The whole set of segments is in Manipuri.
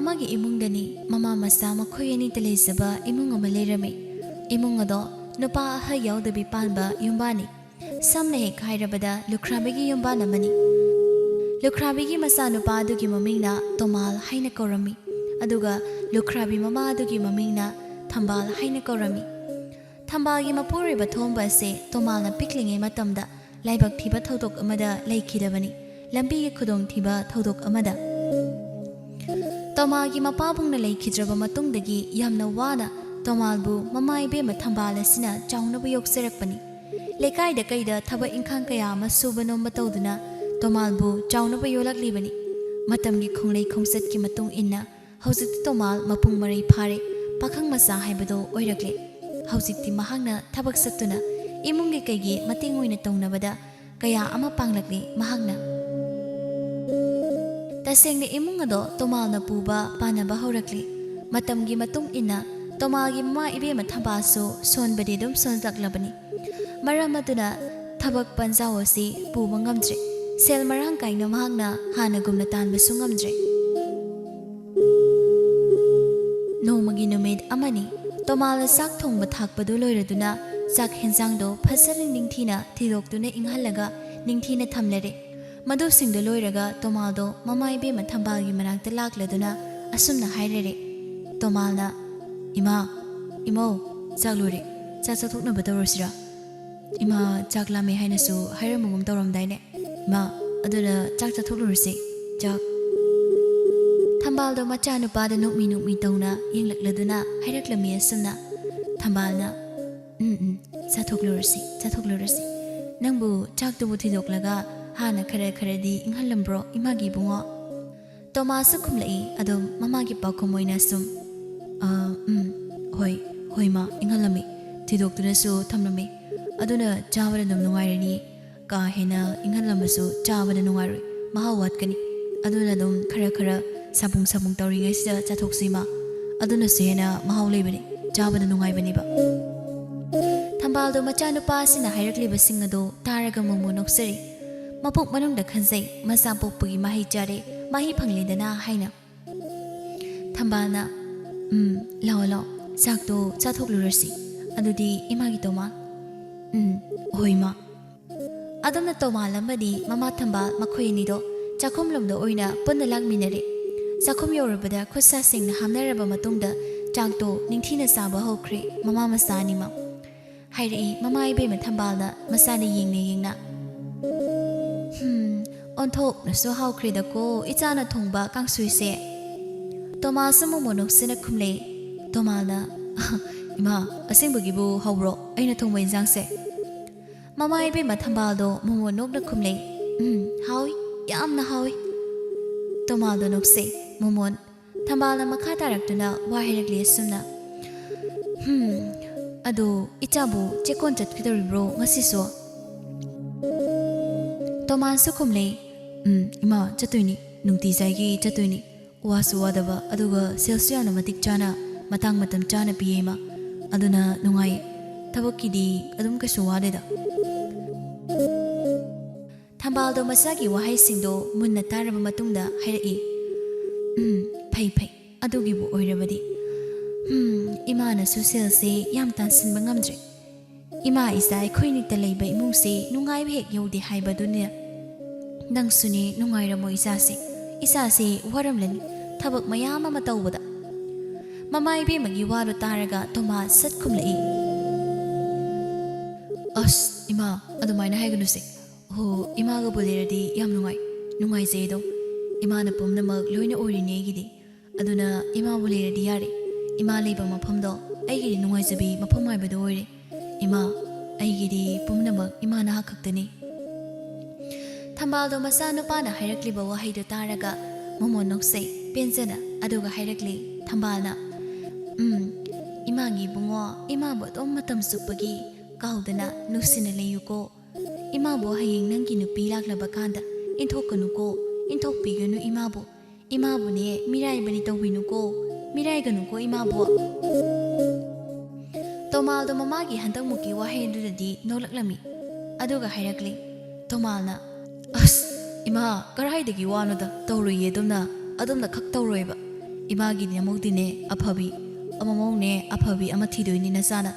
ꯑꯃꯒꯤ ꯏꯃꯨꯡꯗꯅꯤ ꯃꯃꯥ ꯃꯆꯥ ꯃꯈꯣꯏ ꯑꯅꯤꯇ ꯂꯩꯖꯕ ꯏꯃꯨꯡ ꯑꯃ ꯂꯩꯔꯝꯃꯤ. ꯏꯃꯨꯡ ꯑꯗꯣ ꯅꯨꯄꯥ ꯑꯍꯜ ꯌꯥꯎꯗꯕꯤ ꯄꯥꯟꯕ ꯌꯨꯝꯕꯥꯟꯅꯤ. ꯁꯝꯅ ꯍꯦꯛ ꯍꯥꯏꯔꯕꯗ ꯂꯨꯈ꯭ꯔꯥꯕꯤꯒꯤ ꯌꯨꯝꯕꯥꯟ ꯑꯃꯅꯤ. ꯂꯨꯈ꯭ꯔꯥꯕꯤꯒꯤ ꯃꯆꯥꯅꯨꯄꯥ ꯑꯗꯨꯒꯤ ꯃꯃꯤꯡꯅ ꯇꯣꯃꯥꯜ ꯍꯥꯏꯅ ꯀꯧꯔꯝꯃꯤ. ꯑꯗꯨꯒ ꯂꯨꯈ꯭ꯔꯥꯕꯤ ꯃꯃꯥ ꯑꯗꯨꯒꯤ ꯃꯃꯤꯡꯅ ꯊꯝꯕꯥꯜ ꯍꯥꯏꯅ ꯀꯧꯔꯝꯃꯤ. ꯊꯝꯕꯥꯜꯒꯤ ꯃꯄꯨꯔꯣꯏꯕ ꯊꯣꯡꯕ ꯑꯁꯤ ꯇꯣꯃꯥꯜꯅ ꯄꯤꯛꯂꯤꯉꯩ ꯃꯇꯝꯗ ꯂꯥꯏꯕꯛ ꯊꯤꯕ ꯊꯧꯗꯣꯛ ꯑꯃꯗ ꯂꯩꯈꯤꯗꯕꯅꯤ. ꯂꯝꯕꯤꯒꯤ ꯈꯨꯗꯣꯡꯊꯤꯕ ꯊꯧꯗꯣꯛ ꯑꯃꯗ. ꯇꯣꯃꯥꯜꯒꯤ ꯃꯄꯥꯕꯨꯡꯅ ꯂꯩꯈꯤꯗ꯭ꯔꯕ ꯃꯇꯨꯡꯗꯒꯤ ꯌꯥꯝꯅ ꯋꯥꯅ ꯇꯣꯃꯥꯜꯕꯨ ꯃꯃꯥ ꯏꯕꯦꯝꯃ ꯊꯝꯕꯥꯜ ꯑꯁꯤꯅ ꯆꯥꯎꯅꯕ ꯌꯣꯛꯆꯔꯛꯄꯅꯤ. ꯂꯩꯀꯥꯏꯗ ꯀꯩꯗ ꯊꯕꯛ ꯏꯪꯈꯥꯡ ꯀꯌా ꯑꯃ ꯁꯨꯕ ꯅꯣꯝꯕ ꯇꯧꯗꯨꯅ ꯇꯣꯃꯥꯜꯕꯨ ꯆꯥꯎꯅꯕ ꯌꯣꯜꯂꯛꯂꯤꯕꯅꯤ. ꯃꯇꯝꯒꯤ ꯈꯣꯡꯂꯩ ꯈꯣꯡꯆꯠꯀꯤ ꯃꯇꯨꯡ ꯏꯟꯅ ꯍꯧꯖꯤꯛꯇꯤ ꯇꯣꯃꯥꯜ ꯃꯄꯨꯡ ꯃꯔꯩ ꯐꯥꯔꯦ. ꯄꯥꯈꯪ ꯃꯆꯥ ꯍꯥꯏꯕꯗꯣ ꯑꯣꯏꯔꯛꯂꯦ. ꯍꯧꯖꯤꯛꯇꯤ ꯃꯍꯥꯛꯅ ꯊꯕꯛ ꯆꯠꯇꯨꯅ ꯏꯃꯨꯡꯒꯤ ꯀꯩꯒꯤ ꯃꯇꯦꯡ ꯑꯣꯏꯅ ꯇꯧꯅꯕꯗ ꯀꯌꯥ ꯑꯃ ꯄꯥꯡꯂꯛꯂꯤ ꯃꯍꯥꯛꯅ. ꯇꯁꯦꯡꯅ ꯏꯃꯨꯡ ꯑꯗꯣ ꯇꯣꯃꯥꯜꯅ ꯄꯨꯕ ꯄꯥꯟꯅꯕ ꯍꯧꯔꯛꯂꯤ. ꯃꯇꯝꯒꯤ ꯃꯇꯨꯡ ꯏꯟꯅ ꯇꯣꯃꯥꯜꯒꯤ ꯃꯃꯥ ꯏꯕꯦꯝꯃ ꯊꯝꯕꯥꯜꯁꯨ ꯁꯣꯟꯕꯗꯤ ꯑꯗꯨꯝ ꯁꯣꯟꯂꯛꯂꯕꯅꯤ. ꯃꯔꯝ ꯑꯗꯨꯅ ꯊꯕꯛ ꯄꯟꯖꯥꯎ ꯑꯁꯤ ꯄꯨꯕ ꯉꯝꯗ꯭ꯔꯦ. ꯁꯦꯜ ꯃꯔꯥꯡ ꯀꯥꯏꯅ ꯃꯍꯥꯛꯅ ꯍꯥꯟꯅꯒꯨꯝꯅ ꯇꯥꯟꯕꯁꯨ ꯉꯝꯗ꯭ꯔꯦ. ꯅꯣꯡꯃꯒꯤ ꯅꯨꯃꯤꯠ ꯑꯃꯅꯤ. ꯇꯣꯃꯥꯜꯅ ꯆꯥꯛ ꯊꯣꯡꯕ ꯊꯥꯛꯄꯗꯨ ꯂꯣꯏꯔꯗꯨꯅ ꯆꯥꯛ ꯍꯦꯟꯖꯥꯡꯗꯣ ꯐꯖꯅ ꯅꯤꯡꯊꯤꯅ ꯊꯤꯗꯣꯛꯇꯨꯅ ꯏꯪꯍꯜꯂꯒ ꯅꯤꯡꯊꯤꯅ ꯊꯝꯂꯔꯦ. ꯃꯗꯨꯁꯤꯡꯗꯨ ꯂꯣꯏꯔꯒ ꯇꯣꯃꯥꯜꯗꯣ ꯃꯃꯥ ꯏꯕꯦꯝꯃ ꯊꯝꯕꯥꯜꯒꯤ ꯃꯅꯥꯛꯇ ꯂꯥꯛꯂꯗꯨꯅ ꯑꯁꯨꯝꯅ ꯍꯥꯏꯔꯔꯦ. ꯇꯣꯃꯥꯜꯅ, "ꯏꯃꯥ, ꯏꯃꯧ, ꯆꯥꯛ ꯂꯣꯏꯔꯦ. ꯆꯥꯛ ꯆꯥꯊꯣꯛꯅꯕ ꯇꯧꯔꯁꯤꯔꯥ? ꯏꯃꯥ ꯆꯥꯛ ꯂꯥꯝꯃꯦ ꯍꯥꯏꯅꯁꯨ ꯍꯥꯏꯔꯝꯕꯒꯨꯝ ꯇꯧꯔꯝꯗꯥꯏꯅꯦ. ꯏꯃꯥ, ꯑꯗꯨꯅ ꯆꯥꯛ ꯆꯥꯊꯣꯛꯂꯨꯔꯁꯤ. ꯆꯥꯛ." ꯊꯝꯕꯥꯜꯗꯣ ꯃꯆꯥꯅꯨꯄꯥꯗ ꯅꯣꯛꯃꯤ ꯇꯧꯅ ꯌꯦꯡꯂꯛꯂꯗꯨꯅ ꯍꯥꯏꯔꯛꯂꯝꯃꯤ ꯑꯁꯨꯝꯅ. ꯊꯝꯕꯥꯜꯅ, ꯆꯥꯊꯣꯛꯂꯨꯔꯁꯤ. ꯅꯪꯕꯨ ꯆꯥꯛꯇꯨꯕꯨ ꯊꯤꯗꯣꯛꯂꯒ ꯍꯥꯟꯅ ꯈꯔꯗꯤ ꯏꯪꯍꯜꯂꯝꯕ꯭ꯔꯣ ꯏꯃꯥꯒꯤ ꯏꯕꯨꯡꯉꯣ? ꯇꯣꯃꯥꯁꯨ ꯈꯨꯝꯂꯛꯏ ꯑꯗꯨꯝ ꯃꯃꯥꯒꯤ ꯄꯥꯎꯈꯨꯝ ꯑꯣꯏꯅ ꯁꯨꯝ. ꯍꯣꯏ ꯃꯥ, ꯏꯪꯍꯜꯂꯝꯃꯤ. ꯊꯤꯗꯣꯛꯇꯨꯅꯁꯨ ꯊꯝꯂꯝꯃꯤ. ꯑꯗꯨꯅ ꯆꯥꯕꯗ ꯑꯗꯨꯝ ꯅꯨꯡꯉꯥꯏꯔꯅꯤ. ꯀꯥ ꯍꯦꯟꯅ ꯏꯪꯍꯜꯂꯝꯕꯁꯨ ꯆꯥꯕꯗ ꯅꯨꯡꯉꯥꯏꯔꯣꯏ. ꯃꯍꯥꯎ ꯋꯥꯠꯀꯅꯤ. ꯑꯗꯨꯅ ꯑꯗꯨꯝ ꯈꯔ ꯁꯥꯕꯨꯡ ꯇꯧꯔꯤꯉꯩꯁꯤꯗ ꯆꯥꯊꯣꯛꯁꯤ ꯃꯥ. ꯑꯗꯨꯅꯁꯨ ꯍꯦꯟꯅ ꯃꯍꯥꯎ ꯂꯩꯕꯅꯤ. ꯆꯥꯕꯗ ꯅꯨꯡꯉꯥꯏꯕꯅꯦꯕ. ꯊꯝꯕꯥꯜꯗꯣ ꯃꯆꯥꯅꯨꯄꯥ ꯑꯁꯤꯅ ꯍꯥꯏꯔꯛꯂꯤꯕꯁꯤꯡ ꯑꯗꯨ ꯇꯥꯔꯒ ꯃꯣꯃꯣ ꯅꯣꯛꯆꯔꯤ. ꯃꯄꯨꯛ ꯃꯅꯨꯡꯗ ꯈꯟꯖꯩ, ꯃꯆꯥ ꯄꯣꯛꯄꯒꯤ ꯃꯍꯩ ꯆꯥꯔꯦ, ꯃꯍꯩ ꯐꯪꯂꯦꯗꯅ ꯍꯥꯏꯅ. ꯊꯝꯕꯥꯜꯅ, ꯂꯥꯛꯑꯣ, ꯆꯥꯛꯇꯣ ꯆꯥꯊꯣꯛꯂꯨꯔꯁꯤ. ꯑꯗꯨꯗꯤ ꯏꯃꯥꯒꯤ ꯇꯣꯃꯥꯜ. ꯍꯣꯏ ꯃꯥ. ꯑꯗꯨꯝꯅ ꯇꯣꯃꯥꯜ ꯑꯃꯗꯤ ꯃꯃꯥ ꯊꯝꯕꯥꯜ ꯃꯈꯣꯏ ꯑꯅꯤꯗꯣ ꯆꯥꯛꯈꯨꯝꯂꯣꯝꯗ ꯑꯣꯏꯅ ꯄꯨꯟꯅ ꯂꯥꯛꯃꯤꯟꯅꯔꯦ. ꯆꯥꯛꯈꯨꯝ ꯌꯧꯔꯕꯗ ꯈꯨꯠꯁꯥ ꯁꯦꯡꯅ ꯍꯥꯝꯅꯔꯕ ꯃꯇꯨꯡꯗ ꯆꯥꯛꯇꯣ ꯅꯤꯡꯊꯤꯅ ꯆꯥꯕ ꯍꯧꯈ꯭ꯔꯦ ꯃꯃꯥ ꯃꯆꯥ ꯑꯅꯤꯃꯛ. ꯍꯥꯏꯔꯛꯏ ꯃꯃꯥ ꯏꯕꯦꯝꯃ ꯊꯝꯕꯥꯜꯅ ꯃꯆꯥꯗ ꯌꯦꯡꯅ. ꯑꯣꯟꯊꯣꯛꯅꯁꯨ ꯍꯥꯎꯈ꯭ꯔꯦꯗꯀꯣ ꯏꯆꯥꯅ ꯊꯣꯡꯕ ꯀꯥꯡꯁꯣꯏꯁꯦ. ꯇꯣꯃꯥꯜꯁꯨ ꯃꯣꯃꯣ ꯅꯣꯛꯁꯤꯅ ꯈꯨꯝꯂꯩ. ꯇꯣꯃꯥꯜꯅ, "ꯏꯃꯥ, ꯑꯁꯦꯡꯕꯒꯤꯕꯨ ꯍꯧꯕ꯭ꯔꯣ ꯑꯩꯅ ꯊꯣꯡꯕ ꯏꯟꯖꯥꯡꯁꯦ?" ꯃꯃꯥ ꯏꯕꯦꯝꯃ ꯊꯝꯕꯥꯜꯗꯣ ꯃꯣꯃꯣ ꯅꯣꯛꯅ ꯈꯨꯝꯂꯩ. "ꯍꯥꯎꯏ, ꯌꯥꯝꯅ ꯍꯥꯎꯏ." ꯇꯣꯃꯥꯜꯗꯣ ꯅꯣꯛꯆꯩ. ꯃꯣꯃꯣꯟ. ꯊꯝꯕꯥꯜꯅ ꯃꯈꯥ ꯇꯥꯔꯛꯇꯨꯅ ꯋꯥ ꯍꯥꯏꯔꯛꯂꯤ ꯑꯁꯨꯝꯅ. "ꯑꯗꯣ ꯏꯆꯥꯕꯨ ꯆꯦꯛꯀꯣꯟ ꯆꯠꯀꯗꯧꯔꯤꯕ꯭ꯔꯣ ꯉꯁꯤꯁꯨ?" ꯇꯣꯃꯥꯜꯁꯨ ꯈꯨꯝꯂꯩ. "ꯏꯃꯥ, ꯆꯠꯇꯣꯏꯅꯤ. ꯅꯨꯡꯇꯤꯖꯥꯏꯒꯤ ꯆꯠꯇꯣꯏꯅꯤ. ꯋꯥꯁꯨ ꯋꯥꯗꯕ, ꯑꯗꯨꯒ ꯁꯦꯜꯁꯨ ꯌꯥꯝꯅ ꯃꯇꯤꯛ ꯆꯥꯅ ꯃꯇꯥꯡ ꯃꯇꯝ ꯆꯥꯅ ꯄꯤꯌꯦ ꯏꯃꯥ. ꯑꯗꯨꯅ ꯅꯨꯡꯉꯥꯏꯌꯦ. ꯊꯕꯛꯀꯤꯗꯤ ꯑꯗꯨꯝ ꯀꯩꯁꯨ ꯋꯥꯗꯦꯗ." ꯊꯝꯕꯥꯜꯗꯣ ꯃꯆꯥꯒꯤ ꯋꯥꯍꯩꯁꯤꯡꯗꯣ ꯃꯨꯟꯅ ꯇꯥꯔꯕ ꯃꯇꯨꯡꯗ ꯍꯥꯏꯔꯛꯏ. ꯐꯩ. ꯑꯗꯨꯒꯤꯕꯨ ꯑꯣꯏꯔꯕꯗꯤ. ꯏꯃꯥꯅꯁꯨ ꯁꯦꯜꯁꯦ ꯌꯥꯝ ꯇꯥꯟꯁꯤꯟꯕ ꯉꯝꯗ꯭ꯔꯦ. ꯏꯃꯥ ꯏꯆꯥ ꯑꯩꯈꯣꯏꯅꯤꯇ ꯂꯩꯕ ꯏꯃꯨꯡꯁꯦ ꯅꯨꯡꯉꯥꯏꯕ ꯍꯦꯛ ꯌꯧꯗꯦ ꯍꯥꯏꯕꯗꯨꯅꯦ. ꯅꯪꯁꯨꯅꯦ ꯅꯨꯡꯉꯥꯏꯔꯝꯃꯣ ꯏꯆꯥꯁꯦ ꯋꯥꯔꯝꯂꯅꯤ ꯊꯕꯛ ꯃꯌꯥꯝ ꯑꯃ ꯇꯧꯕꯗ. ꯃꯃꯥ ꯏꯕꯦꯝꯃꯒꯤ ꯋꯥꯗꯨ ꯇꯥꯔꯒ ꯇꯣꯃꯥꯜ ꯁꯠ ꯈꯨꯝꯂꯛꯏ. "ꯑꯁ ꯏꯃꯥ, ꯑꯗꯨꯃꯥꯏꯅ ꯍꯥꯏꯒꯅꯨꯁꯦ. ꯏꯃꯥꯒꯕꯨ ꯂꯩꯔꯗꯤ ꯌꯥꯝ ꯅꯨꯡꯉꯥꯏꯖꯩ ꯑꯗꯣ. ꯏꯃꯥꯅ ꯄꯨꯝꯅꯃꯛ ꯂꯣꯏꯅ ꯑꯣꯏꯔꯤꯅꯦ ꯑꯩꯒꯤꯗꯤ. ꯑꯗꯨꯅ ꯏꯃꯥꯕꯨ ꯂꯩꯔꯗꯤ ꯌꯥꯔꯦ. ꯏꯃꯥ ꯂꯩꯕ ꯃꯐꯝꯗꯣ ꯑꯩꯒꯤꯗꯤ ꯅꯨꯡꯉꯥꯏꯖꯕꯤ ꯃꯐꯝ ꯍꯥꯏꯕꯗꯣ ꯑꯣꯏꯔꯦ. ꯏꯃꯥ, ꯑꯩꯒꯤꯗꯤ ꯄꯨꯝꯅꯃꯛ ꯏꯃꯥ ꯅꯍꯥꯛ ꯈꯛꯇꯅꯤ." ꯊꯝꯕꯥꯜꯗꯣ ꯃꯆꯥꯅꯨꯄꯥꯅ ꯍꯥꯏꯔꯛꯂꯤꯕ ꯋꯥꯍꯩꯗꯨ ꯇꯥꯔꯒ ꯃꯣꯃꯣꯟ ꯅꯣꯛꯆꯩ ꯄꯦꯟꯖꯅ. ꯑꯗꯨꯒ ꯍꯥꯏꯔꯛꯂꯤ ꯊꯝꯕꯥꯜꯅ. "ꯏꯃꯥꯒꯤ ꯏꯕꯨꯡꯉꯣ, ꯏꯃꯥꯕꯨ ꯑꯗꯨꯝ ꯃꯇꯝ ꯆꯨꯞꯄꯒꯤ ꯀꯥꯎꯗꯅ ꯅꯨꯡꯁꯤꯅ ꯂꯩꯌꯨꯀꯣ. ꯏꯃꯥꯕꯨ ꯍꯌꯦꯡ ꯅꯪꯒꯤ ꯅꯨꯄꯤ ꯂꯥꯛꯂꯕ ꯀꯥꯟꯗ ꯏꯟꯊꯣꯛꯀꯅꯨꯀꯣ. ꯏꯟꯊꯣꯛꯄꯤꯒꯅꯨ ꯏꯃꯥꯕꯨ. ꯏꯃꯥꯕꯨꯅꯦ ꯃꯤꯔꯥꯏꯕꯅꯤ ꯇꯧꯕꯤꯅꯨꯀꯣ. ꯃꯤꯔꯥꯏꯒꯅꯨꯀꯣ ꯏꯃꯥꯕꯨ." ꯇꯣꯃꯥꯜꯗꯣ ꯃꯃꯥꯒꯤ ꯍꯟꯗꯛꯃꯨꯛꯀꯤ ꯋꯥꯍꯩꯗꯨꯗꯗꯤ ꯅꯣꯛꯂꯛꯂꯝꯃꯤ. ꯑꯗꯨꯒ ꯍꯥꯏꯔꯛꯂꯤ. ꯇꯣꯃꯥꯜꯅ, "ꯑꯁ ꯏꯃꯥ, ꯀꯔꯥꯏꯗꯒꯤ ꯋꯥꯅꯣꯗ. ꯇꯧꯔꯣꯏꯌꯦ ꯑꯗꯨꯝꯅ ꯈꯛ ꯇꯧꯔꯣꯏꯕ. Imagine Motine, Apabi, Amamone, Apabi, Amatidoini Nasana,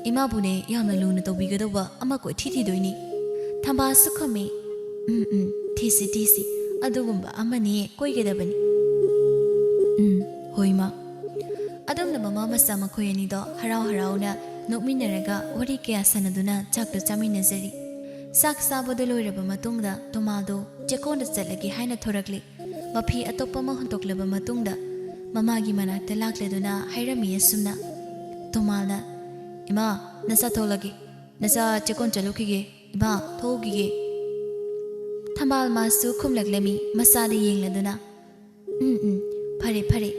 Imabune, Yamaluna to Bigadova, Amako Titidoini, Tamba Sukami, Tisi, Adumba, Amani, Koyedabani, Hoima. Adam the Mama Sama Koyanido, Harauna, no Mineraga, Warikea Sanaduna, Chakta Chaminazeri. Sak Sabo de Loreba Matunda, Tomado, Jacon the Selaki Hina Torakli, Mapi Atopamo Tokleba Matunda, Mamagi Mana, the Lakleduna, Hirami Suna, Tomana, Ima, Nasatolagi, Nasa Jacon Jalukige, Ima, Togige, Tambal Masu Kumlaglemi, Masadi Yingladuna. Pare,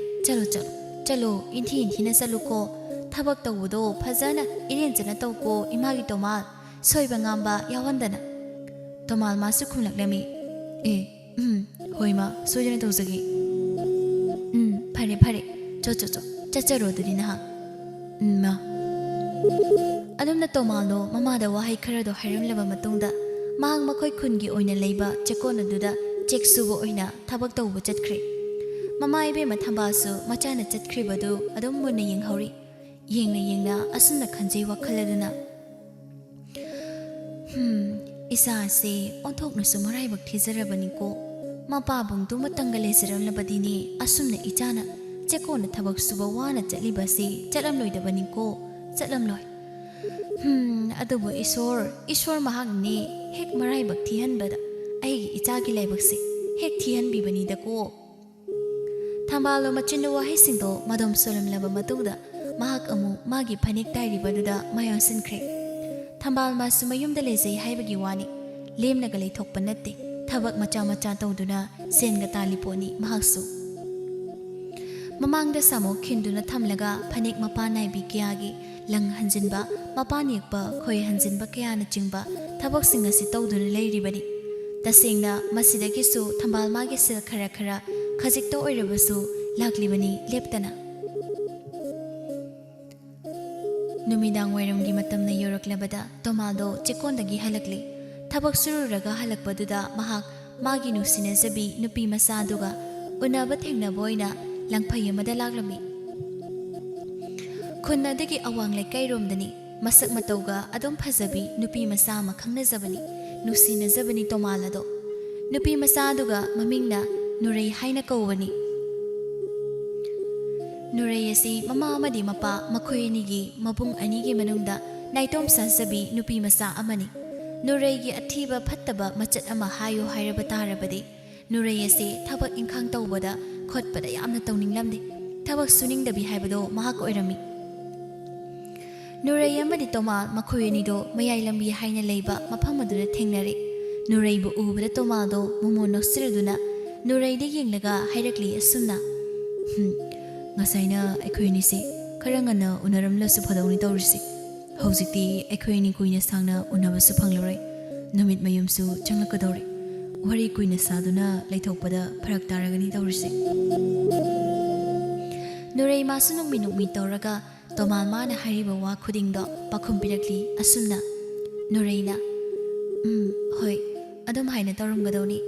Chalo, Inti, Hinasaluko, Tabak Tawudo, Pazana, Irienzana Toko, Imagi Tomal. Soy bangamba yawandana Tomal masu kumlaklami hoima sojana tawsagi pare cho chacharo dina ma adumna Tomalno mamada wahai kharado hairamlaba matungda mahang makhoi khungi oina leiba chekona duda cheksubo oina thabak tawba chatkhre mama ibe mathambasu machana chatkhre badu adum munna yenghauri yengna asunna khanjei wakhaladuna Isa se ontok no sumarai bak thizarabani ko mapa bung tu matangale siram labadini asumna ichana cheko na thabak suba wana chali basi chalam loi dabani ko chalam loi adubu isor mahang ni hek marai bak thihan bada ai icha gi lai bak se hek thihan bi bani da ko thambalo machinno wa hesindo madom solam laba matungda mahak amu magi phanik tai ri baduda mayon sinkhre Tambal Masumayum de Leze Haibagi Wani, Lim Nagali Tokpanete, Tabak Macha Toduna, Sen Gataliponi, Mahasu. Mamang the Samo Kinduna Tamlaga, Panik Mapana Bikiagi, Lang Hanzinba, Mapanikba, Koi Hanzinba Kiana Jingba, Tabak Singer Sitodun Lady Badi. The singer Masidakisu, Tambal Magisil Karakara, Kazikto Erebasu, Laklibani, Leptana. Numidang Wayrumgi Matam na Yoroklabada, Tomado, Chekondagi Halakli, Tabak Sururaga Halakbaduda, Mahak, Maginu Sinazabi, Nupi Masaduga, Unabating na Boyna, Langpaya Madalaglami. Kuna digi awang like Kairumdani, Masak Matoga, Adom Pazabi, Nupi Masama Kangnazabani, Nusina Zabani Tomalado, Nupi Masaduga, Mamingna, Nurei Haina Kovani. Nurayasi mama amadi mapa makoynigi mabung anigi manungda naitom sansabi nupi masa amani Nuraygi athiba phattaba machat ama hayo hairaba tarabadi Nurayasi thabak inkhang tawbada khotpada yamna tawninglamde thabak suningdabi haibado mahak oirami Nuray amadi Tomal makoynido mayai lambi haina leiba mafam aduna thengnare Nuraybu ubada Tomaldo mumu noksiraduna Nurayde yenglaga hairakli asumna Ngasaina Equinisi, Karangana, Unaram Lasupodoni Dorisi. Hositi, Equini Queen Sangna, Unavasupangore, Numit Mayumsu, Changlakadori. Wari Queen Saduna, Latopada, Paraktaragani Dorisi. Nure Masunum Minumi Toraga, Tomalmana Haribawa Kudinga, Pakumpirakli, Asuna. Nureina. Hoi, Adam Haina Torum Gadoni,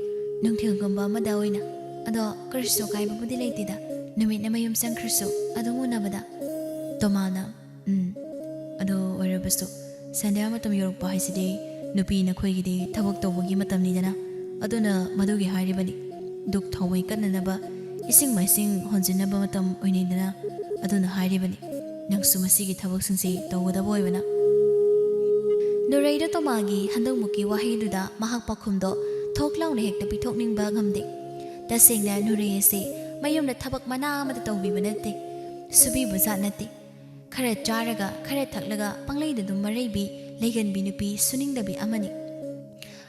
Nungtilgumba Madawina, Ado, Kurso Kai Budilatida. Numit na mayum sang kriso, adong unabada. Tomana, ado warabasto. Sandaya matam yorok pa haisidi, nupi na koygidi, tabak tawagi matam nidana. Ado na madugi haribani. Duk taway kat na naba, ising maising honjin na ba matam oinidana. Ado na haribani. Nang sumasigi tabak sangsi, tawada boy bana. Nurayda tomagi, handang muki wahiduda, mahak pakumdo, toklaw na hekta pitokning bagamdi. Dasing na nurayasi, Mayum na tabak mana amada tawbi banate, subi buzat nate. Kare jaraga, kare taklaga, panglay dum maraybi, legan binupi, suning dabi amani.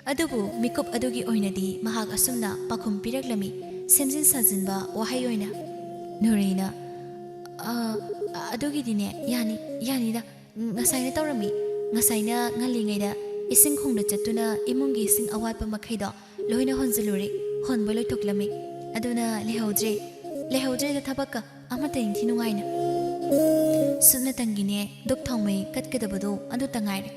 Adubu, mikup adugi oinadi, mahag asumna, pakum piraglami, semzin sajinba, wahay oina. Nurayna, adugi dine, yani da, ngasay na tawrami, ngasay na ngalingay da, ising kong na chatuna, imungi ising awat pa makayda, loy na honzaluri, honbaloy tuklami. Aduna lehaudre da tabaka amata inti nungaina sudna tangine duk thongmei katkadabado adu tangaire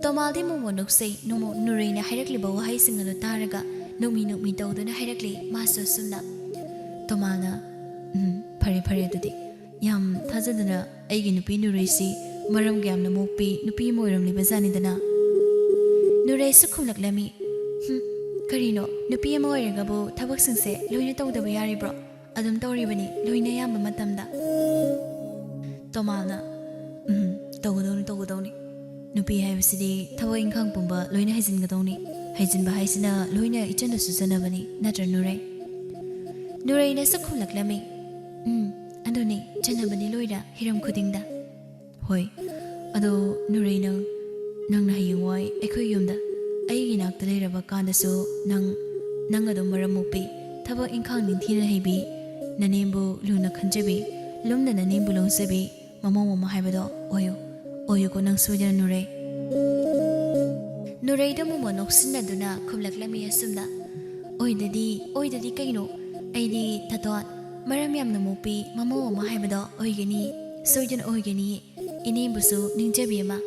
Tomaldi mumo nuksei numo nureina hairakli bawa hai singadu taraga nukmi tawduna hairakli maso sumna Tomalna ꯐꯔꯦ ꯐꯔꯦ ꯑꯗꯨꯗꯤ ꯌꯥꯝ ꯊꯥꯖꯗꯅ ꯑꯩꯒꯤ ꯅꯨꯄꯤ ꯅꯨꯔꯩꯁꯤ ꯃꯔꯝꯒ ꯌꯥꯝꯅ ꯃꯣꯛꯄꯤ ꯅꯨꯄꯤ ꯑꯃ ꯑꯣꯏꯔꯝꯂꯤꯕꯖꯥꯠꯅꯤꯗꯅ ꯅꯨꯔꯩꯁꯨ ꯈꯨꯝꯂꯛꯂꯝꯃꯤ ꯀꯔꯤꯅꯣ ꯅꯨꯄꯤ ꯑꯃ ꯑꯣꯏꯔꯒꯕꯨ ꯊꯕꯛꯁꯤꯡꯁꯦ ꯂꯣꯏꯅ ꯇꯧꯗꯕ ꯌꯥꯔꯤꯕ꯭ꯔꯣ ꯑꯗꯨꯝ ꯇꯧꯔꯤꯕꯅꯤ ꯂꯣꯏꯅ ꯑꯌꯥꯝꯕ ꯃꯇꯝꯗ ꯇꯣꯃꯥꯜꯅ ꯇꯧꯒꯗꯧꯅꯤ ꯅꯨꯄꯤ ꯍꯥꯏꯕꯁꯤꯗꯤ ꯊꯕꯛ ꯏꯪꯈꯥꯡ ꯄꯨꯝꯕ ꯂꯣꯏꯅ ꯍꯩꯖꯤꯟꯒꯗꯧꯅꯤ ꯍꯩꯖꯤꯟꯕ ꯍꯥꯏꯁꯤꯅ ꯂꯣꯏꯅ ꯏꯆꯟꯅ ꯁꯨꯖꯅꯕꯅꯤ ꯅꯠꯇ꯭ꯔ ꯅꯨꯔꯩꯅꯁꯨ ꯈꯨꯝꯂꯛꯂꯝꯃꯤ ꯑꯗꯨꯅꯤ ꯆꯠꯅꯕꯅꯤ ꯂꯣꯏꯅ ꯍꯤꯔꯝ ꯈꯨꯗꯤꯡꯗ ꯍꯣꯏ ꯑꯗꯣ ꯅꯨꯔꯩ ꯅꯪꯅ ꯍꯌꯦꯡꯋꯥꯏ ꯑꯩꯈꯣꯏ ꯌꯨꯝꯗ ꯑꯩꯒꯤ ꯅꯥꯛꯇ ꯂꯩꯔꯕ ꯀꯥꯟꯗꯁꯨ ꯅꯪ ꯑꯗꯨꯝ ꯃꯔꯝ ꯃꯣꯛꯄꯤ ꯊꯕꯛ ꯏꯪꯈꯥꯡ ꯅꯤꯡꯊꯤꯅ ꯍꯩꯕꯤ ꯅꯅꯦꯝꯕꯨ ꯂꯨꯅ ꯈꯟꯖꯕꯤ ꯂꯨꯝꯅ ꯅꯅꯦꯝꯕꯨ ꯂꯧꯖꯕꯤ ꯃꯃꯧ ꯑꯃ ꯍꯥꯏꯕꯗꯣ ꯑꯣꯏꯌꯨꯀꯣ ꯅꯪ ꯁꯣꯏꯗꯅ ꯅꯨꯔꯩꯗ ꯃꯣꯃꯣ ꯅꯣꯛꯁꯤꯟꯅꯗꯨꯅ ꯈꯨꯝꯂꯛꯂꯝꯃꯤ ꯑꯁꯨꯝꯅ ꯑꯣꯏꯗꯗꯤ ꯀꯩꯅꯣ ꯑꯩꯗꯤ ꯇꯥꯇꯣꯟ ꯃꯔꯝ ꯌꯥꯝꯅ ꯃꯣꯛꯄꯤ ꯃꯃꯧ ꯑꯃ ꯍꯥꯏꯕꯗꯣ ꯑꯣꯏꯒꯅꯤ ꯁꯣꯏꯗꯅ ꯑꯣꯏꯒꯅꯤ ꯏꯅꯦꯝꯕꯨꯁꯨ ꯅꯤꯡꯖꯕꯤ ꯑꯃ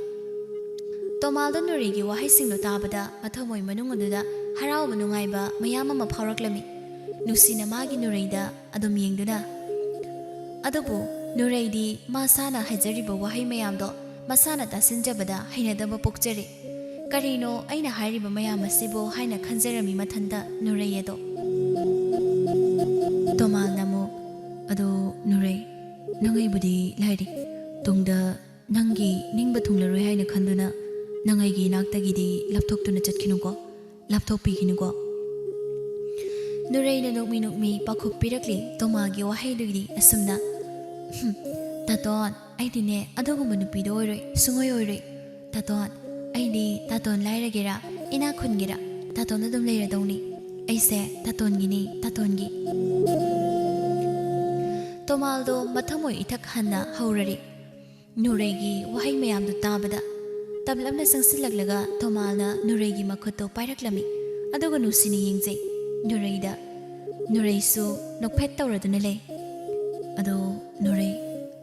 ꯇꯣꯃꯥꯜꯗ ꯅꯨꯔꯩꯒꯤ ꯋꯥꯍꯩꯁꯤꯡꯗꯣ ꯇꯥꯕꯗ ꯃꯊꯃꯣꯏ ꯃꯅꯨꯡ ꯑꯗꯨꯗ ꯍꯔꯥꯎꯕ ꯅꯨꯡꯉꯥꯏꯕ ꯃꯌꯥꯝ ꯑꯃ ꯐꯥꯎꯔꯛꯂꯝꯃꯤ ꯅꯨꯡꯁꯤꯅ ꯃꯥꯒꯤ ꯅꯨꯔꯩꯗ ꯑꯗꯨꯝ ꯌꯦꯡꯗꯨꯅ ꯑꯗꯨꯕꯨ ꯅꯨꯔꯩꯗꯤ ꯃꯁꯥꯅ ꯍꯥꯏꯖꯔꯤꯕ ꯋꯥꯍꯩ ꯃꯌꯥꯝꯗꯣ ꯃꯁꯥꯅ ꯇꯥꯁꯤꯟꯖꯕꯗ ꯍꯩꯅꯗꯕ ꯄꯣꯛꯆꯔꯦ ꯀꯔꯤꯅꯣ ꯑꯩꯅ ꯍꯥꯏꯔꯤꯕ ꯃꯌꯥꯝ ꯑꯁꯤꯕꯨ ꯍꯥꯏꯅ ꯈꯟꯖꯔꯝꯃꯤ ꯃꯊꯟꯇ ꯅꯨꯔꯩ ꯑꯗꯣ ꯇꯣꯃꯥꯜꯅ ꯑꯃꯨꯛ ꯑꯗꯣ ꯅꯨꯔꯩ ꯅꯪ ꯑꯩꯕꯨꯗꯤ ꯂꯥꯏꯔꯤ ꯇꯨꯡꯗ ꯅꯪꯒꯤ ꯅꯤꯡꯕ ꯊꯨꯡꯂꯔꯣꯏ ꯍꯥꯏꯅ ꯈꯟꯗꯨꯅ ꯅꯪ ꯑꯩꯒꯤ ꯏꯅꯥꯛꯇꯒꯤꯗꯤ ꯂꯥꯞꯊꯣꯛꯇꯨꯅ ꯆꯠꯈꯤꯅꯨꯀꯣ ꯂꯥꯞꯊꯣꯛꯄꯤꯈꯤꯅꯨꯀꯣ ꯅꯨꯔꯩꯅ ꯅꯣꯛꯃꯤ ꯄꯥꯎꯈꯨꯝ ꯄꯤꯔꯛꯂꯤ ꯇꯣꯃꯥꯜꯒꯤ ꯋꯥꯍꯩꯗꯨꯒꯤ ꯑꯁꯨꯝꯅ ꯇꯥꯇꯣꯟ ꯑꯩꯗꯤꯅꯦ ꯑꯗꯨꯒꯨꯝꯕ ꯅꯨꯄꯤꯗꯣ ꯑꯣꯏꯔꯣꯏ ꯁꯨꯡꯑꯣꯏ ꯑꯣꯏꯔꯣꯏ ꯇꯥꯇꯣꯟ ꯑꯩꯗꯤ ꯇꯥꯇꯣꯟ ꯂꯥꯏꯔꯒꯦꯔꯥ ꯏꯅꯥꯛ ꯈꯨꯟꯒꯦꯔꯥ ꯇꯥꯇꯣꯟ ꯑꯗꯨꯝ ꯂꯩꯔꯗꯧꯅꯤ ꯑꯩꯁꯦ ꯇꯥꯇꯣꯟꯒꯤꯅꯤ ꯇꯥꯇꯣꯟꯒꯤ ꯇꯣꯃꯥꯜꯗꯣ ꯃꯊꯃꯣꯏ ꯏꯊꯛ ꯍꯟꯅ ꯍꯧꯔꯔꯤ ꯅꯨꯔꯩꯒꯤ ꯋꯥꯍꯩ ꯃꯌꯥꯝꯗꯨ ꯇꯥꯕꯗ ꯇꯞꯂꯞꯅ ꯆꯪꯁꯤꯜꯂꯛꯂꯒ ꯇꯣꯃꯥꯜꯅ ꯅꯨꯔꯩꯒꯤ ꯃꯈꯨꯠꯇꯣ ꯄꯥꯏꯔꯛꯂꯝꯃꯤ ꯑꯗꯨꯒ ꯅꯨꯡꯁꯤꯅ ꯌꯦꯡꯖꯩ ꯅꯨꯔꯩꯁꯨ ꯅꯣꯛꯐꯦꯠ ꯇꯧꯔꯗꯨꯅ ꯂꯩ ꯑꯗꯣ ꯅꯨꯔꯩ